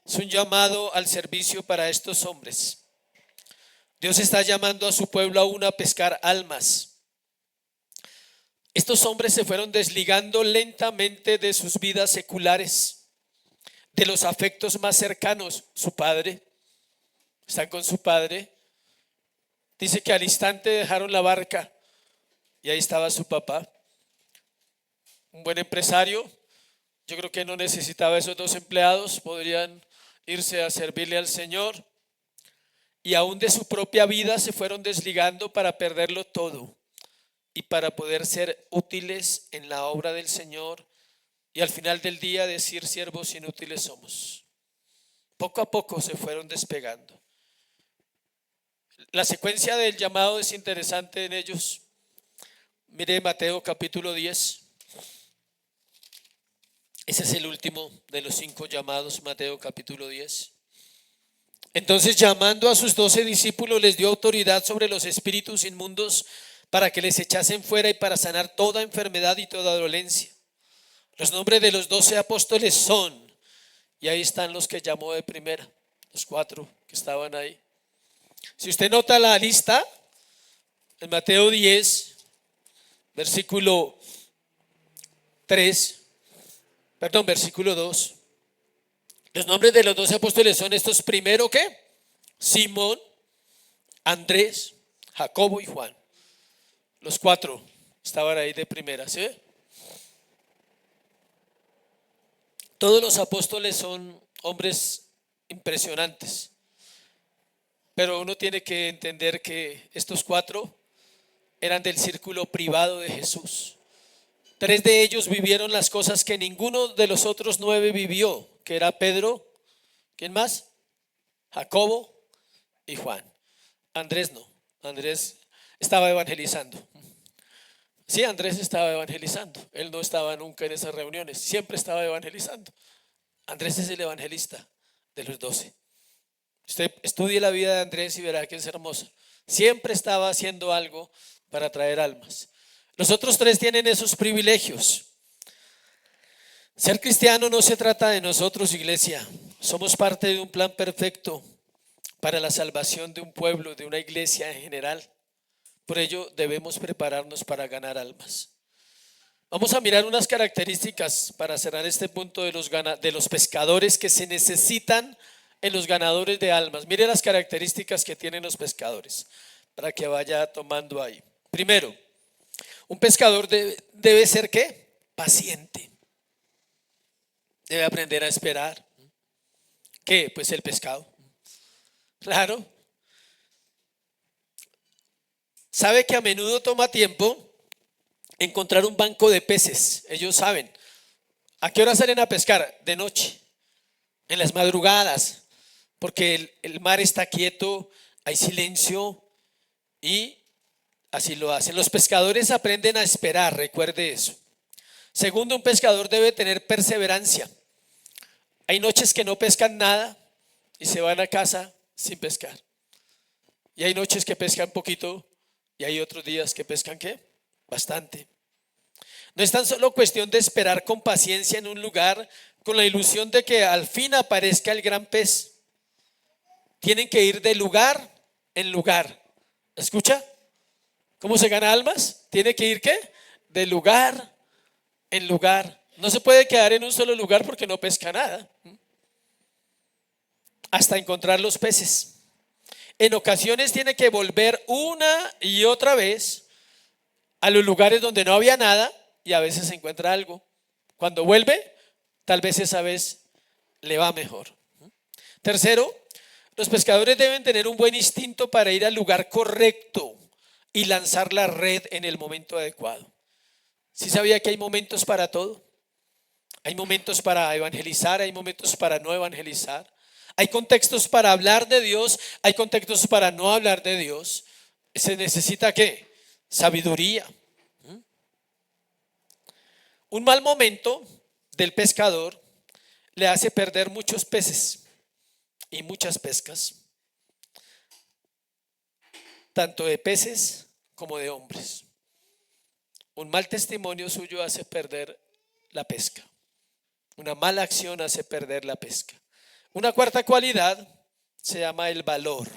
Es un llamado al servicio para estos hombres. Dios está llamando a su pueblo aún a pescar almas. Estos hombres se fueron desligando lentamente de sus vidas seculares, de los afectos más cercanos. Su padre, están con su padre. Dice que al instante dejaron la barca y ahí estaba su papá, un buen empresario. Yo creo que no necesitaba esos 2 empleados, podrían irse a servirle al Señor. Y aún de su propia vida se fueron desligando para perderlo todo y para poder ser útiles en la obra del Señor, y al final del día decir: siervos inútiles somos. Poco a poco se fueron despegando. La secuencia del llamado es interesante en ellos. Mire Mateo capítulo 10. Ese es el último de los 5 llamados, Mateo capítulo 10. Entonces, llamando a sus 12 discípulos, les dio autoridad sobre los espíritus inmundos para que les echasen fuera y para sanar toda enfermedad y toda dolencia. Los nombres de los 12 apóstoles son, y ahí están los que llamó de primera, los 4 que estaban ahí. Si usted nota la lista, en Mateo 10, versículo 2, los nombres de los 12 apóstoles son estos. Primero, ¿qué? Simón, Andrés, Jacobo y Juan. Los 4 estaban ahí de primera, ¿sí? Todos los apóstoles son hombres impresionantes, pero uno tiene que entender que estos 4 eran del círculo privado de Jesús. 3 de ellos vivieron las cosas que ninguno de los otros 9 vivió, que era Pedro, ¿quién más? Jacobo y Juan. Andrés no, Andrés estaba evangelizando. Sí, Andrés estaba evangelizando. Él no estaba nunca en esas reuniones, siempre estaba evangelizando. Andrés es el evangelista de los 12. Usted estudie la vida de Andrés y verá que es hermosa. Siempre estaba haciendo algo para traer almas. Los otros 3 tienen esos privilegios. Ser cristiano no se trata de nosotros, iglesia. Somos parte de un plan perfecto para la salvación de un pueblo, de una iglesia en general. Por ello debemos prepararnos para ganar almas. Vamos a mirar unas características para cerrar este punto de los pescadores que se necesitan en los ganadores de almas. Mire las características que tienen los pescadores para que vaya tomando ahí. Primero, un pescador debe ser ¿qué? Paciente. Debe aprender a esperar. ¿Qué? Pues el pescado. Claro. Sabe que a menudo toma tiempo encontrar un banco de peces. Ellos saben. ¿A qué hora salen a pescar? De noche, en las madrugadas, porque el mar está quieto, hay silencio y así lo hacen. Los pescadores aprenden a esperar, recuerde eso. Segundo, un pescador debe tener perseverancia. Hay noches que no pescan nada y se van a casa sin pescar. Y hay noches que pescan poquito y hay otros días que pescan ¿qué? Bastante. No es tan solo cuestión de esperar con paciencia en un lugar con la ilusión de que al fin aparezca el gran pez. tienen que ir de lugar en lugar. ¿Escucha? ¿Cómo se gana almas? Tiene que ir ¿qué? De lugar en lugar. No se puede quedar en un solo lugar porque no pesca nada. Hasta encontrar los peces. En ocasiones tiene que volver una y otra vez a los lugares donde no había nada y a veces se encuentra algo. Cuando vuelve, tal vez esa vez le va mejor. Tercero, los pescadores deben tener un buen instinto para ir al lugar correcto y lanzar la red en el momento adecuado. ¿Sí sabía que hay momentos para todo? Hay momentos para evangelizar, hay momentos para no evangelizar. Hay contextos para hablar de Dios, hay contextos para no hablar de Dios. ¿Se necesita qué? Sabiduría. Un mal momento del pescador le hace perder muchos peces y muchas pescas, tanto de peces como de hombres. Un mal testimonio suyo hace perder la pesca. Una mala acción hace perder la pesca. Una cuarta cualidad se llama el valor.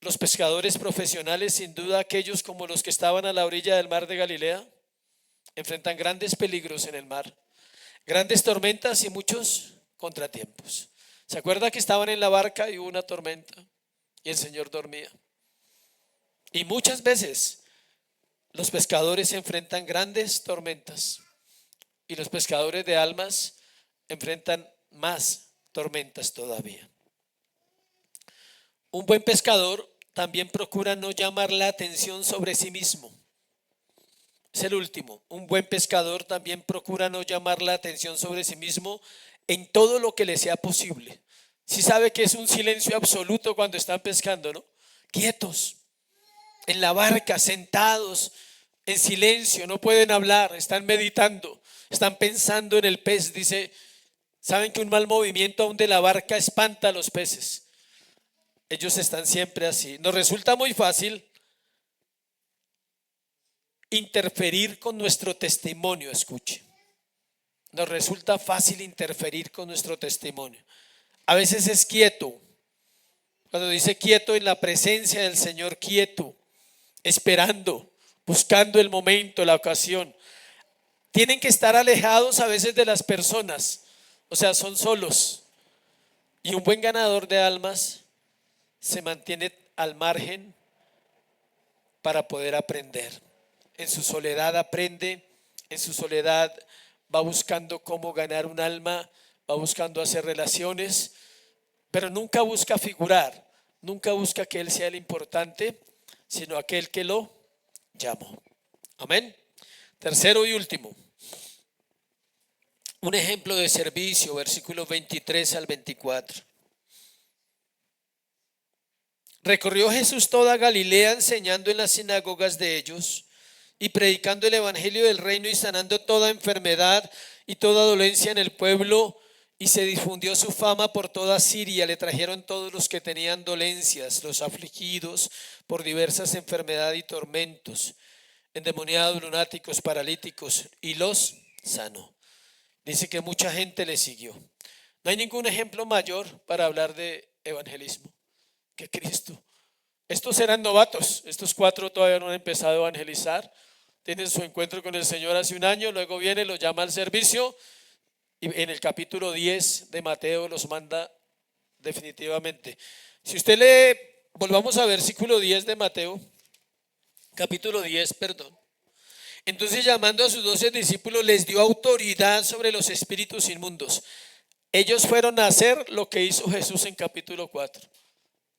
Los pescadores profesionales, sin duda aquellos como los que estaban a la orilla del mar de Galilea, enfrentan grandes peligros en el mar, grandes tormentas y muchos contratiempos. ¿Se acuerda que estaban en la barca y hubo una tormenta y el Señor dormía? Y muchas veces los pescadores enfrentan grandes tormentas y los pescadores de almas enfrentan más tormentas todavía. Un buen pescador también procura no llamar la atención sobre sí mismo. Es el último. Un buen pescador también procura no llamar la atención sobre sí mismo en todo lo que le sea posible. Si sabe que es un silencio absoluto cuando están pescando, ¿no? Quietos, en la barca, sentados, en silencio, no pueden hablar, están meditando, están pensando en el pez. Dice, saben que un mal movimiento aún de la barca espanta a los peces. Ellos están siempre así. Nos resulta muy fácil interferir con nuestro testimonio, escuche. Nos resulta fácil interferir con nuestro testimonio. A veces es quieto. Cuando dice quieto, en la presencia del Señor, quieto, esperando, buscando el momento, la ocasión. Tienen que estar alejados a veces de las personas, o sea, son solos. Y un buen ganador de almas se mantiene al margen para poder aprender. En su soledad aprende, en su soledad va buscando cómo ganar un alma, va buscando hacer relaciones, pero nunca busca figurar, nunca busca que él sea el importante, sino aquel que lo llamó. Amén. Tercero y último, un ejemplo de servicio, versículos 23 al 24. Recorrió Jesús toda Galilea enseñando en las sinagogas de ellos y predicando el evangelio del reino y sanando toda enfermedad y toda dolencia en el pueblo, y se difundió su fama por toda Siria. Le trajeron todos los que tenían dolencias, los afligidos por diversas enfermedades y tormentos, endemoniados, lunáticos, paralíticos, y los sanó. Dice que mucha gente le siguió. No hay ningún ejemplo mayor para hablar de evangelismo que Cristo. Estos eran novatos, estos cuatro todavía no han empezado a evangelizar, tienen su encuentro con el Señor hace un año, luego viene, los llama al servicio y en el capítulo 10 de Mateo los manda definitivamente. Si usted lee, volvamos a versículo 10 de Mateo, capítulo 10, perdón. Entonces, llamando a sus 12 discípulos, les dio autoridad sobre los espíritus inmundos. Ellos fueron a hacer lo que hizo Jesús en capítulo 4.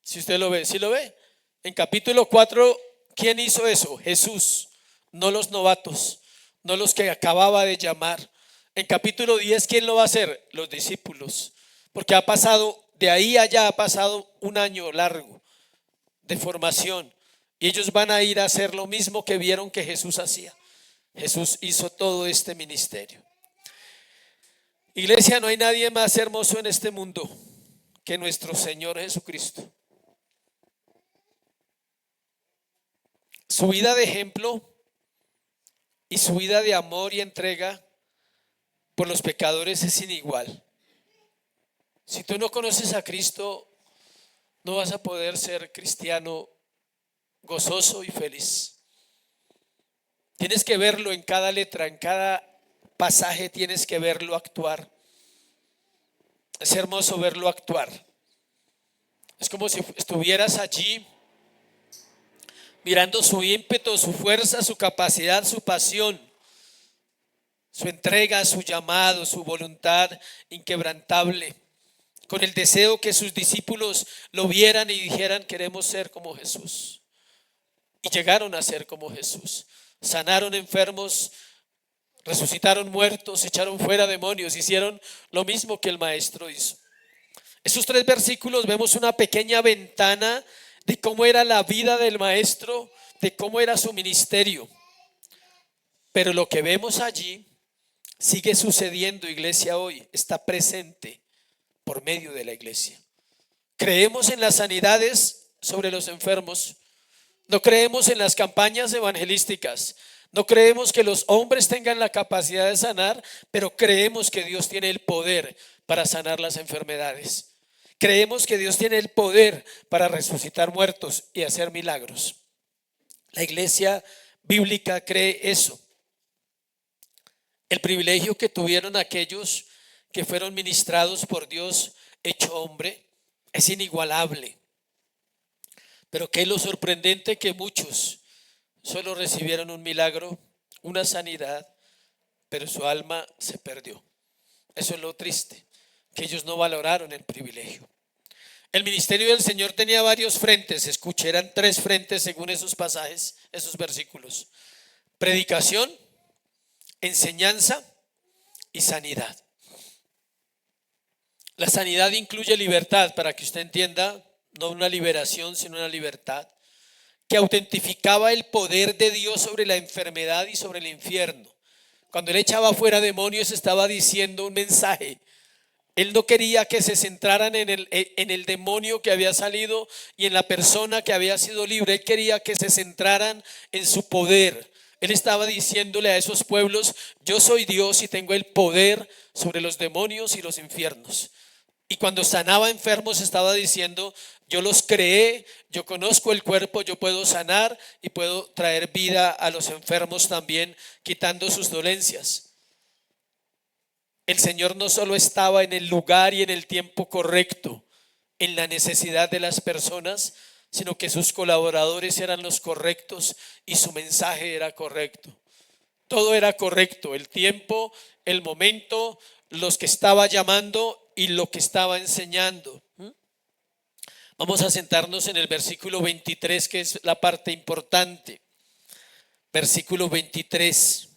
Si usted lo ve, ¿sí lo ve? En capítulo 4, ¿quién hizo eso? Jesús, no los novatos, no los que acababa de llamar. En capítulo 10, ¿quién lo va a hacer? Los discípulos. Porque ha pasado, de ahí allá ha pasado un año largo de formación. Y ellos van a ir a hacer lo mismo que vieron que Jesús hacía. Jesús hizo todo este ministerio. Iglesia, no hay nadie más hermoso en este mundo que nuestro Señor Jesucristo. Su vida de ejemplo y su vida de amor y entrega por los pecadores es sin igual. Si tú no conoces a Cristo, no vas a poder ser cristiano gozoso y feliz. Tienes que verlo en cada letra, en cada pasaje tienes que verlo actuar. Es hermoso verlo actuar. Es como si estuvieras allí mirando su ímpetu, su fuerza, su capacidad, su pasión, su entrega, su llamado, su voluntad inquebrantable, con el deseo que sus discípulos lo vieran y dijeran: queremos ser como Jesús. Y llegaron a ser como Jesús. Sanaron enfermos, resucitaron muertos, echaron fuera demonios, hicieron lo mismo que el Maestro hizo. Esos 3 versículos vemos una pequeña ventana de cómo era la vida del Maestro, de cómo era su ministerio. Pero lo que vemos allí sigue sucediendo, iglesia, hoy. Está presente por medio de la iglesia. Creemos en las sanidades sobre los enfermos. No creemos en las campañas evangelísticas. No creemos que los hombres tengan la capacidad de sanar, pero creemos que Dios tiene el poder para sanar las enfermedades. Creemos que Dios tiene el poder para resucitar muertos y hacer milagros. La iglesia bíblica cree eso. El privilegio que tuvieron aquellos que fueron ministrados por Dios hecho hombre es inigualable. Pero qué es lo sorprendente, que muchos solo recibieron un milagro, una sanidad, pero su alma se perdió. Eso es lo triste, que ellos no valoraron el privilegio. El ministerio del Señor tenía varios frentes. Escuché, eran 3 frentes según esos pasajes, esos versículos: predicación, enseñanza y sanidad. La sanidad incluye libertad, para que usted entienda, no una liberación, sino una libertad, que autentificaba el poder de Dios sobre la enfermedad y sobre el infierno. Cuando él echaba fuera demonios, estaba diciendo un mensaje. Él no quería que se centraran en el demonio que había salido y en la persona que había sido libre. Él quería que se centraran en su poder. Él estaba diciéndole a esos pueblos: yo soy Dios y tengo el poder sobre los demonios y los infiernos. Y cuando sanaba enfermos estaba diciendo: yo los creé, yo conozco el cuerpo, yo puedo sanar y puedo traer vida a los enfermos también, quitando sus dolencias. El Señor no solo estaba en el lugar y en el tiempo correcto, en la necesidad de las personas, sino que sus colaboradores eran los correctos y su mensaje era correcto. Todo era correcto: el tiempo, el momento, los que estaba llamando y lo que estaba enseñando. Vamos a sentarnos en el versículo 23, que es la parte importante. Versículo 23.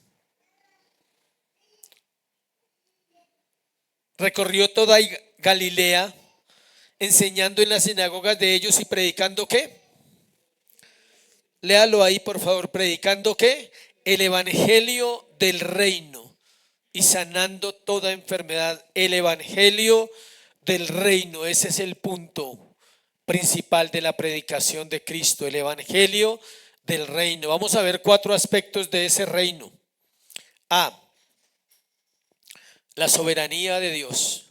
Recorrió toda Galilea, enseñando en las sinagogas de ellos y predicando ¿qué? Léalo ahí, por favor. ¿Predicando qué? El evangelio del reino y sanando toda enfermedad. El evangelio del reino, ese es el punto principal de la predicación de Cristo, el evangelio del reino. Vamos a ver 4 aspectos de ese reino. A, la soberanía de Dios.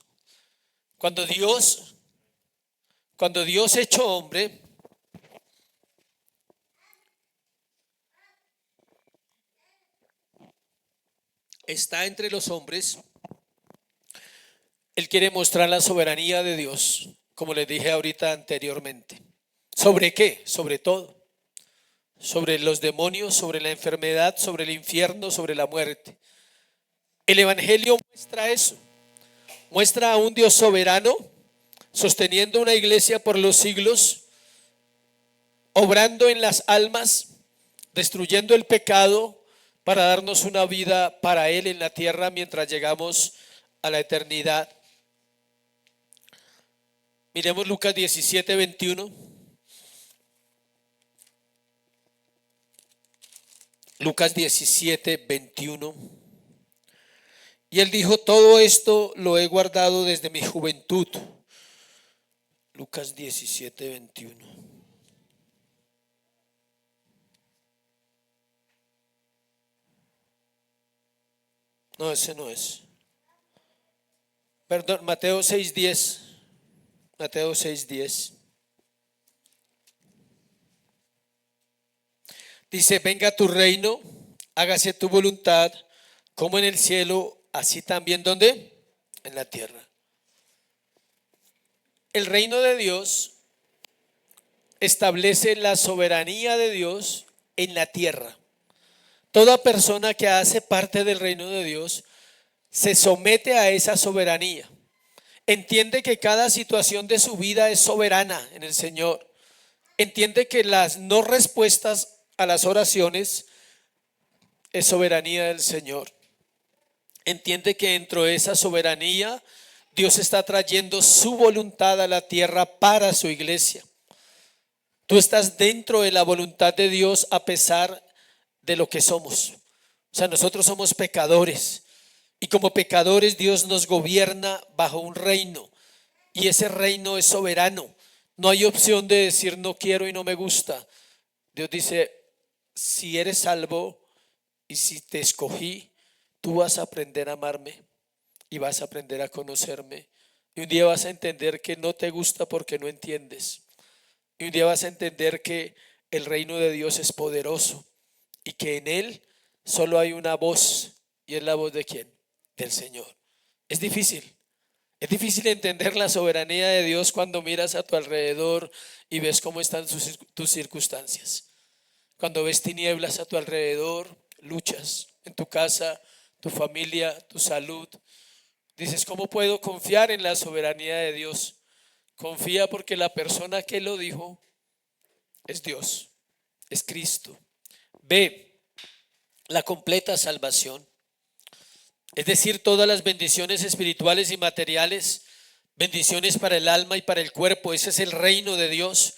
Cuando Dios hecho hombre está entre los hombres, Él quiere mostrar la soberanía de Dios, como les dije ahorita anteriormente. ¿Sobre qué? Sobre todo. Sobre los demonios, sobre la enfermedad, sobre el infierno, sobre la muerte. El evangelio muestra eso. Muestra a un Dios soberano, sosteniendo una iglesia por los siglos, obrando en las almas, destruyendo el pecado para darnos una vida para Él en la tierra mientras llegamos a la eternidad. Miremos Lucas 17, 21. Lucas 17, 21. Y él dijo: todo esto lo he guardado desde mi juventud. Lucas 17, 21. No, ese no es. Perdón, Mateo 6, 10. Mateo 6, 10. Dice, venga tu reino, hágase tu voluntad, como en el cielo, así también, ¿dónde? En la tierra. El reino de Dios establece la soberanía de Dios en la tierra. Toda persona que hace parte del reino de Dios se somete a esa soberanía. Entiende que cada situación de su vida es soberana en el Señor. Entiende que las no respuestas a las oraciones es soberanía del Señor. Entiende que dentro de esa soberanía Dios está trayendo su voluntad a la tierra para su iglesia. Tú estás dentro de la voluntad de Dios a pesar de lo que somos. O sea, nosotros somos pecadores y como pecadores Dios nos gobierna bajo un reino y ese reino es soberano. No hay opción de decir no quiero y no me gusta. Dios dice, si eres salvo y si te escogí, tú vas a aprender a amarme y vas a aprender a conocerme. Y un día vas a entender que no te gusta porque no entiendes. Y un día vas a entender que el reino de Dios es poderoso y que en él solo hay una voz. ¿Y es la voz de quién? Del Señor. Es difícil. Es difícil entender la soberanía de Dios cuando miras a tu alrededor y ves cómo están tus circunstancias. Cuando ves tinieblas a tu alrededor, luchas en tu casa, tu familia, tu salud. Dices, ¿cómo puedo confiar en la soberanía de Dios? Confía porque la persona que lo dijo es Dios, es Cristo. B, la completa salvación. Es decir, todas las bendiciones espirituales y materiales, bendiciones para el alma y para el cuerpo. Ese es el reino de Dios,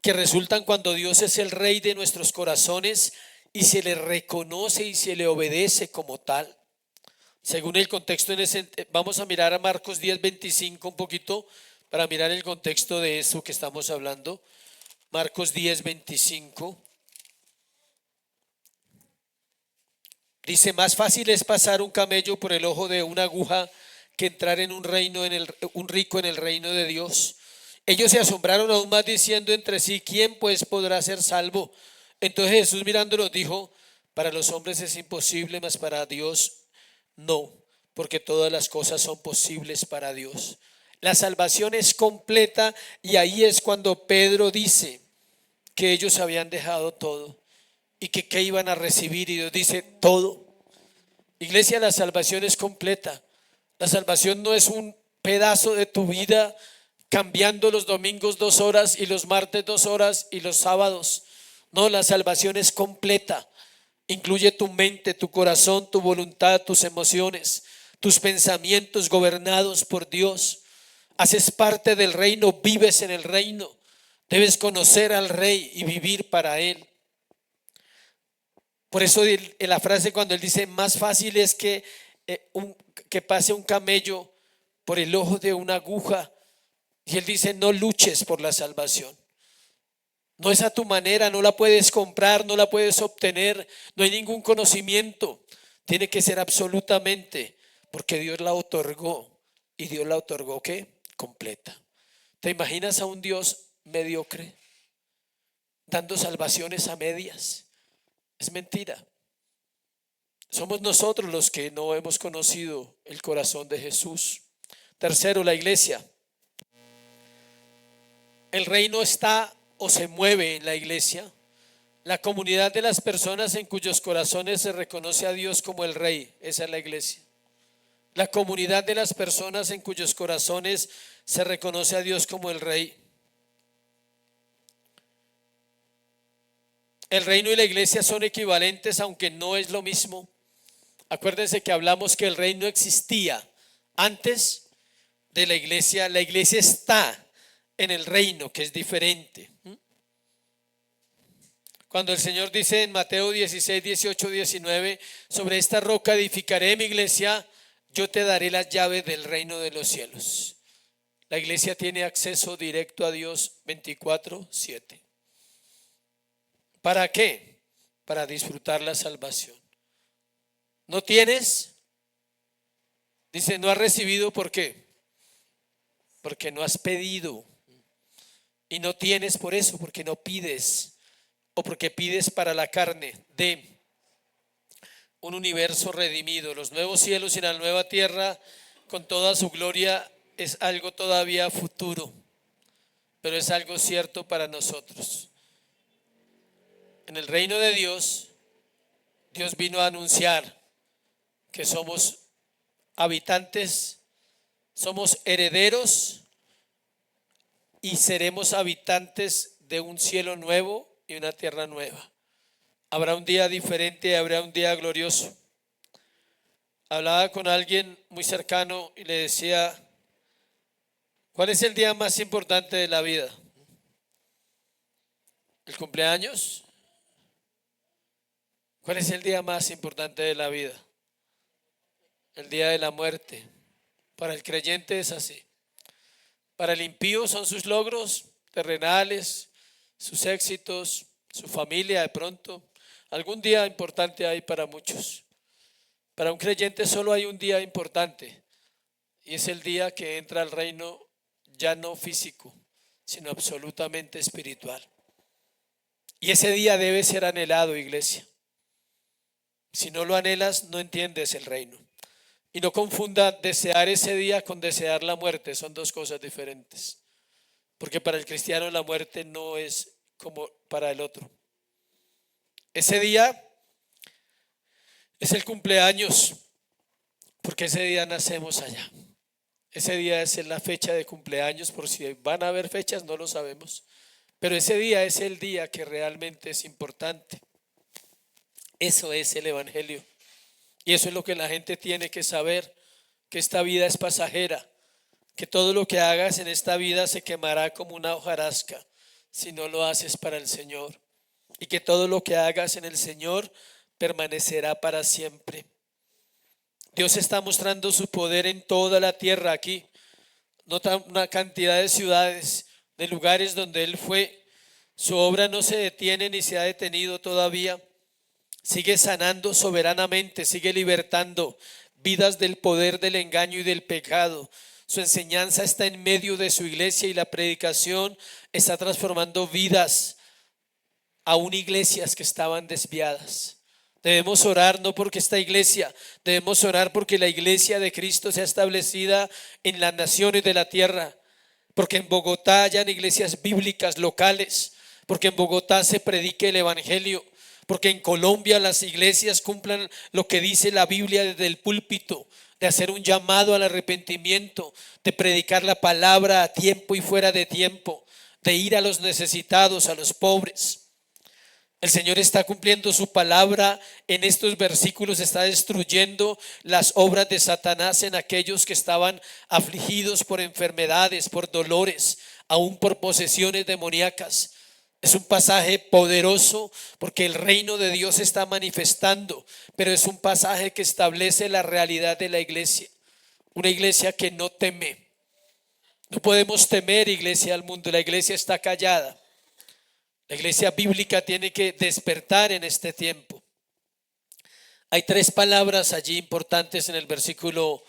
que resultan cuando Dios es el rey de nuestros corazones y se le reconoce y se le obedece como tal. Según el contexto, vamos a mirar a Marcos 10:25 un poquito para mirar el contexto de eso que estamos hablando. Marcos 10:25. Dice, más fácil es pasar un camello por el ojo de una aguja que entrar en un rico en el reino de Dios. Ellos se asombraron aún más diciendo entre sí, ¿quién pues podrá ser salvo? Entonces Jesús mirándolos dijo, para los hombres es imposible, mas para Dios no, porque todas las cosas son posibles para Dios. La salvación es completa y ahí es cuando Pedro dice que ellos habían dejado todo y que qué iban a recibir y Dios dice todo. Iglesia, la salvación es completa. La salvación no es un pedazo de tu vida cambiando los domingos 2 horas y los martes 2 horas y los sábados. No, la salvación es completa. Incluye tu mente, tu corazón, tu voluntad, tus emociones, tus pensamientos gobernados por Dios. Haces parte del reino, vives en el reino. Debes conocer al Rey y vivir para Él. Por eso en la frase cuando él dice, más fácil es que pase un camello por el ojo de una aguja. Y él dice, no luches por la salvación. No es a tu manera, no la puedes comprar, no la puedes obtener, no hay ningún conocimiento. Tiene que ser absolutamente, porque Dios la otorgó. ¿Y Dios la otorgó qué? Completa. ¿Te imaginas a un Dios mediocre dando salvaciones a medias? Es mentira. Somos nosotros los que no hemos conocido el corazón de Jesús. Tercero, la iglesia. El reino está o se mueve en la iglesia. La comunidad de las personas en cuyos corazones se reconoce a Dios como el Rey. Esa es la iglesia. La comunidad de las personas en cuyos corazones se reconoce a Dios como el Rey. El reino y la iglesia son equivalentes, aunque no es lo mismo. Acuérdense que hablamos que el reino existía antes de la iglesia. La iglesia está en el reino, que es diferente. Cuando el Señor dice en Mateo 16, 18, 19, sobre esta roca edificaré mi iglesia, yo te daré las llaves del reino de los cielos. La iglesia tiene acceso directo a Dios 24/7. ¿Para qué? Para disfrutar la salvación. ¿No tienes? Dice, no has recibido, ¿por qué? Porque no has pedido. Y no tienes por eso, porque no pides. o porque pides para la carne. D, un universo redimido. Los nuevos cielos y la nueva tierra con toda su gloria es algo todavía futuro, pero es algo cierto para nosotros. En el reino de Dios, Dios vino a anunciar que somos habitantes, somos herederos y seremos habitantes de un cielo nuevo y una tierra nueva. Habrá un día diferente, habrá un día glorioso. Hablaba con alguien muy cercano y le decía, ¿cuál es el día más importante de la vida? ¿El cumpleaños? ¿Cuál es el día más importante de la vida? El día de la muerte. Para el creyente es así. Para el impío son sus logros terrenales, sus éxitos, su familia de pronto. Algún día importante hay para muchos. Para un creyente solo hay un día importante y es el día que entra al reino ya no físico, sino absolutamente espiritual. Y ese día debe ser anhelado, iglesia. Si no lo anhelas, no entiendes el reino. Y no confunda desear ese día con desear la muerte, son dos cosas diferentes. Porque para el cristiano la muerte no es como para el otro. Ese día es el cumpleaños, porque ese día nacemos allá. Ese día es la fecha de cumpleaños, por si van a haber fechas, no lo sabemos. Pero ese día es el día que realmente es importante. Eso es el evangelio. Y eso es lo que la gente tiene que saber, que esta vida es pasajera, que todo lo que hagas en esta vida se quemará como una hojarasca si no lo haces para el Señor. Y que todo lo que hagas en el Señor permanecerá para siempre. Dios está mostrando su poder en toda la tierra aquí. Nota una cantidad de ciudades, de lugares donde Él fue. Su obra no se detiene ni se ha detenido todavía. Sigue sanando soberanamente, sigue libertando vidas del poder del engaño y del pecado. Su enseñanza está en medio de su iglesia y la predicación está transformando vidas, aún iglesias que estaban desviadas. Debemos orar no porque esta iglesia, debemos orar porque la iglesia de Cristo sea establecida en las naciones de la tierra, porque en Bogotá hayan iglesias bíblicas locales, porque en Bogotá se predique el evangelio, porque en Colombia las iglesias cumplan lo que dice la Biblia desde el púlpito, de hacer un llamado al arrepentimiento, de predicar la palabra a tiempo y fuera de tiempo, de ir a los necesitados, a los pobres. El Señor está cumpliendo su palabra en estos versículos, está destruyendo las obras de Satanás en aquellos que estaban afligidos por enfermedades, por dolores, aún por posesiones demoníacas. Es un pasaje poderoso porque el reino de Dios se está manifestando, pero es un pasaje que establece la realidad de la iglesia. Una iglesia que no teme. No podemos temer, iglesia, al mundo. La iglesia está callada. La iglesia bíblica tiene que despertar en este tiempo. Hay tres palabras allí importantes en el versículo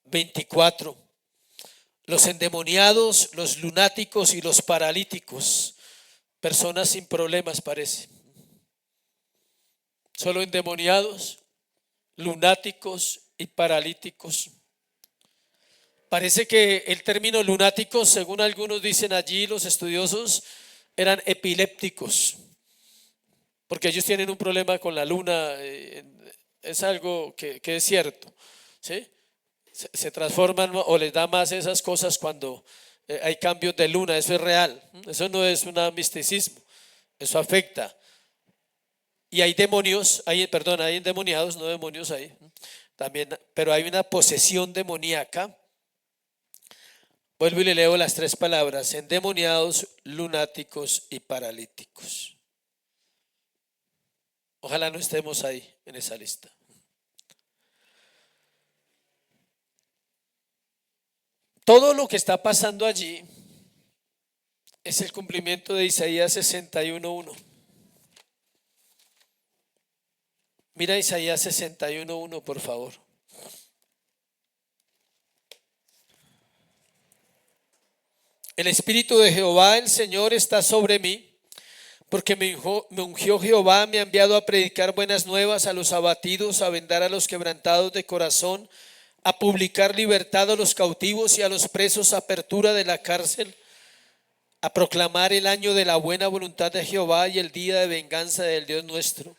24. Los endemoniados, los lunáticos y los paralíticos. Personas sin problemas parece. Solo endemoniados, lunáticos y paralíticos. Parece que el término lunáticos, según algunos dicen allí los estudiosos, eran epilépticos, porque ellos tienen un problema con la luna. Es algo que es cierto, ¿sí? Se transforman o les da más esas cosas cuando hay cambios de luna. Eso es real, eso no es un misticismo, eso afecta. Y hay demonios, hay endemoniados, no demonios ahí también, pero hay una posesión demoníaca. Vuelvo y le leo las tres palabras: endemoniados, lunáticos y paralíticos. Ojalá no estemos ahí en esa lista. Todo lo que está pasando allí es el cumplimiento de Isaías 61:1. Mira Isaías 61:1, por favor. El Espíritu de Jehová el Señor está sobre mí, porque me ungió Jehová, me ha enviado a predicar buenas nuevas a los abatidos, a vendar a los quebrantados de corazón, a publicar libertad a los cautivos y a los presos, apertura de la cárcel, a proclamar el año de la buena voluntad de Jehová y el día de venganza del Dios nuestro,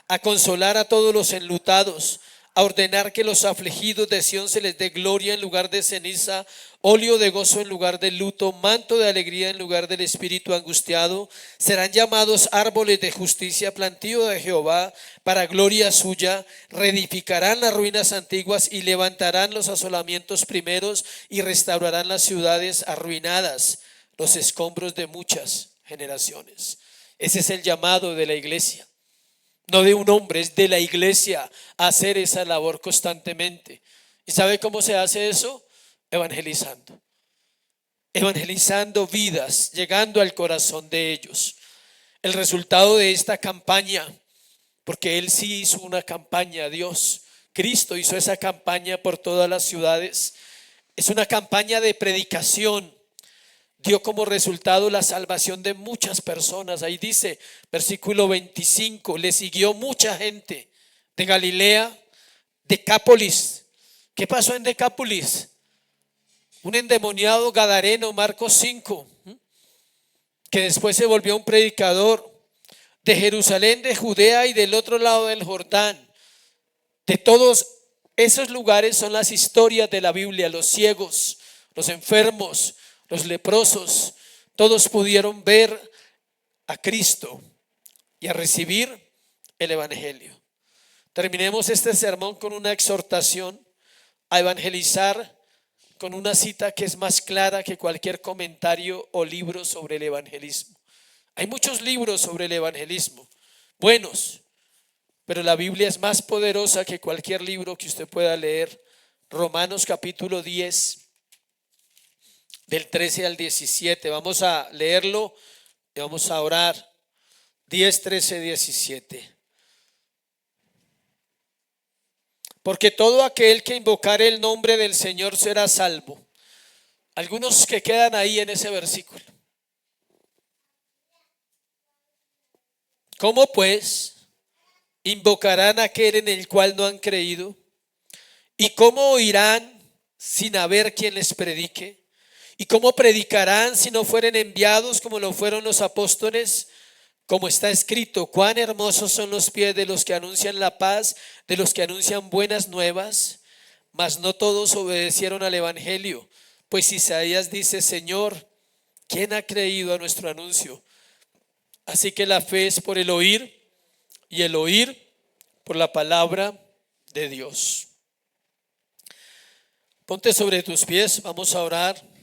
a consolar a todos los enlutados, a ordenar que los afligidos de Sión se les dé gloria en lugar de ceniza, óleo de gozo en lugar de luto, manto de alegría en lugar del espíritu angustiado. Serán llamados árboles de justicia, plantío de Jehová para gloria suya. Reedificarán las ruinas antiguas y levantarán los asolamientos primeros y restaurarán las ciudades arruinadas, los escombros de muchas generaciones. Ese es el llamado de la iglesia. No de un hombre, es de la iglesia hacer esa labor constantemente. ¿Y sabe cómo se hace eso? Evangelizando. Evangelizando vidas, llegando al corazón de ellos. El resultado de esta campaña, porque Él sí hizo una campaña, Dios, Cristo hizo esa campaña por todas las ciudades. Es una campaña de predicación. Dio como resultado la salvación de muchas personas. Ahí dice, versículo 25, le siguió mucha gente de Galilea, Decápolis. ¿Qué pasó en Decápolis? Un endemoniado gadareno, Marcos 5, que después se volvió un predicador, de Jerusalén, de Judea y del otro lado del Jordán. De todos esos lugares son las historias de la Biblia. Los ciegos, los enfermos, los leprosos, todos pudieron ver a Cristo y a recibir el evangelio. Terminemos este sermón con una exhortación a evangelizar, con una cita que es más clara que cualquier comentario o libro sobre el evangelismo. Hay muchos libros sobre el evangelismo, buenos, pero la Biblia es más poderosa que cualquier libro que usted pueda leer. Romanos capítulo 10, del 13 al 17. Vamos a leerlo y vamos a orar. 10, 13, 17. Porque todo aquel que invocare el nombre del Señor será salvo. Algunos que quedan ahí en ese versículo. ¿Cómo pues invocarán a aquel en el cual no han creído? ¿Y cómo oirán sin haber quien les predique? ¿Y cómo predicarán si no fueren enviados como lo fueron los apóstoles? Como está escrito, cuán hermosos son los pies de los que anuncian la paz, de los que anuncian buenas nuevas. Mas no todos obedecieron al evangelio, pues Isaías dice, Señor, ¿quién ha creído a nuestro anuncio? Así que la fe es por el oír, y el oír por la palabra de Dios. Ponte sobre tus pies, vamos a orar.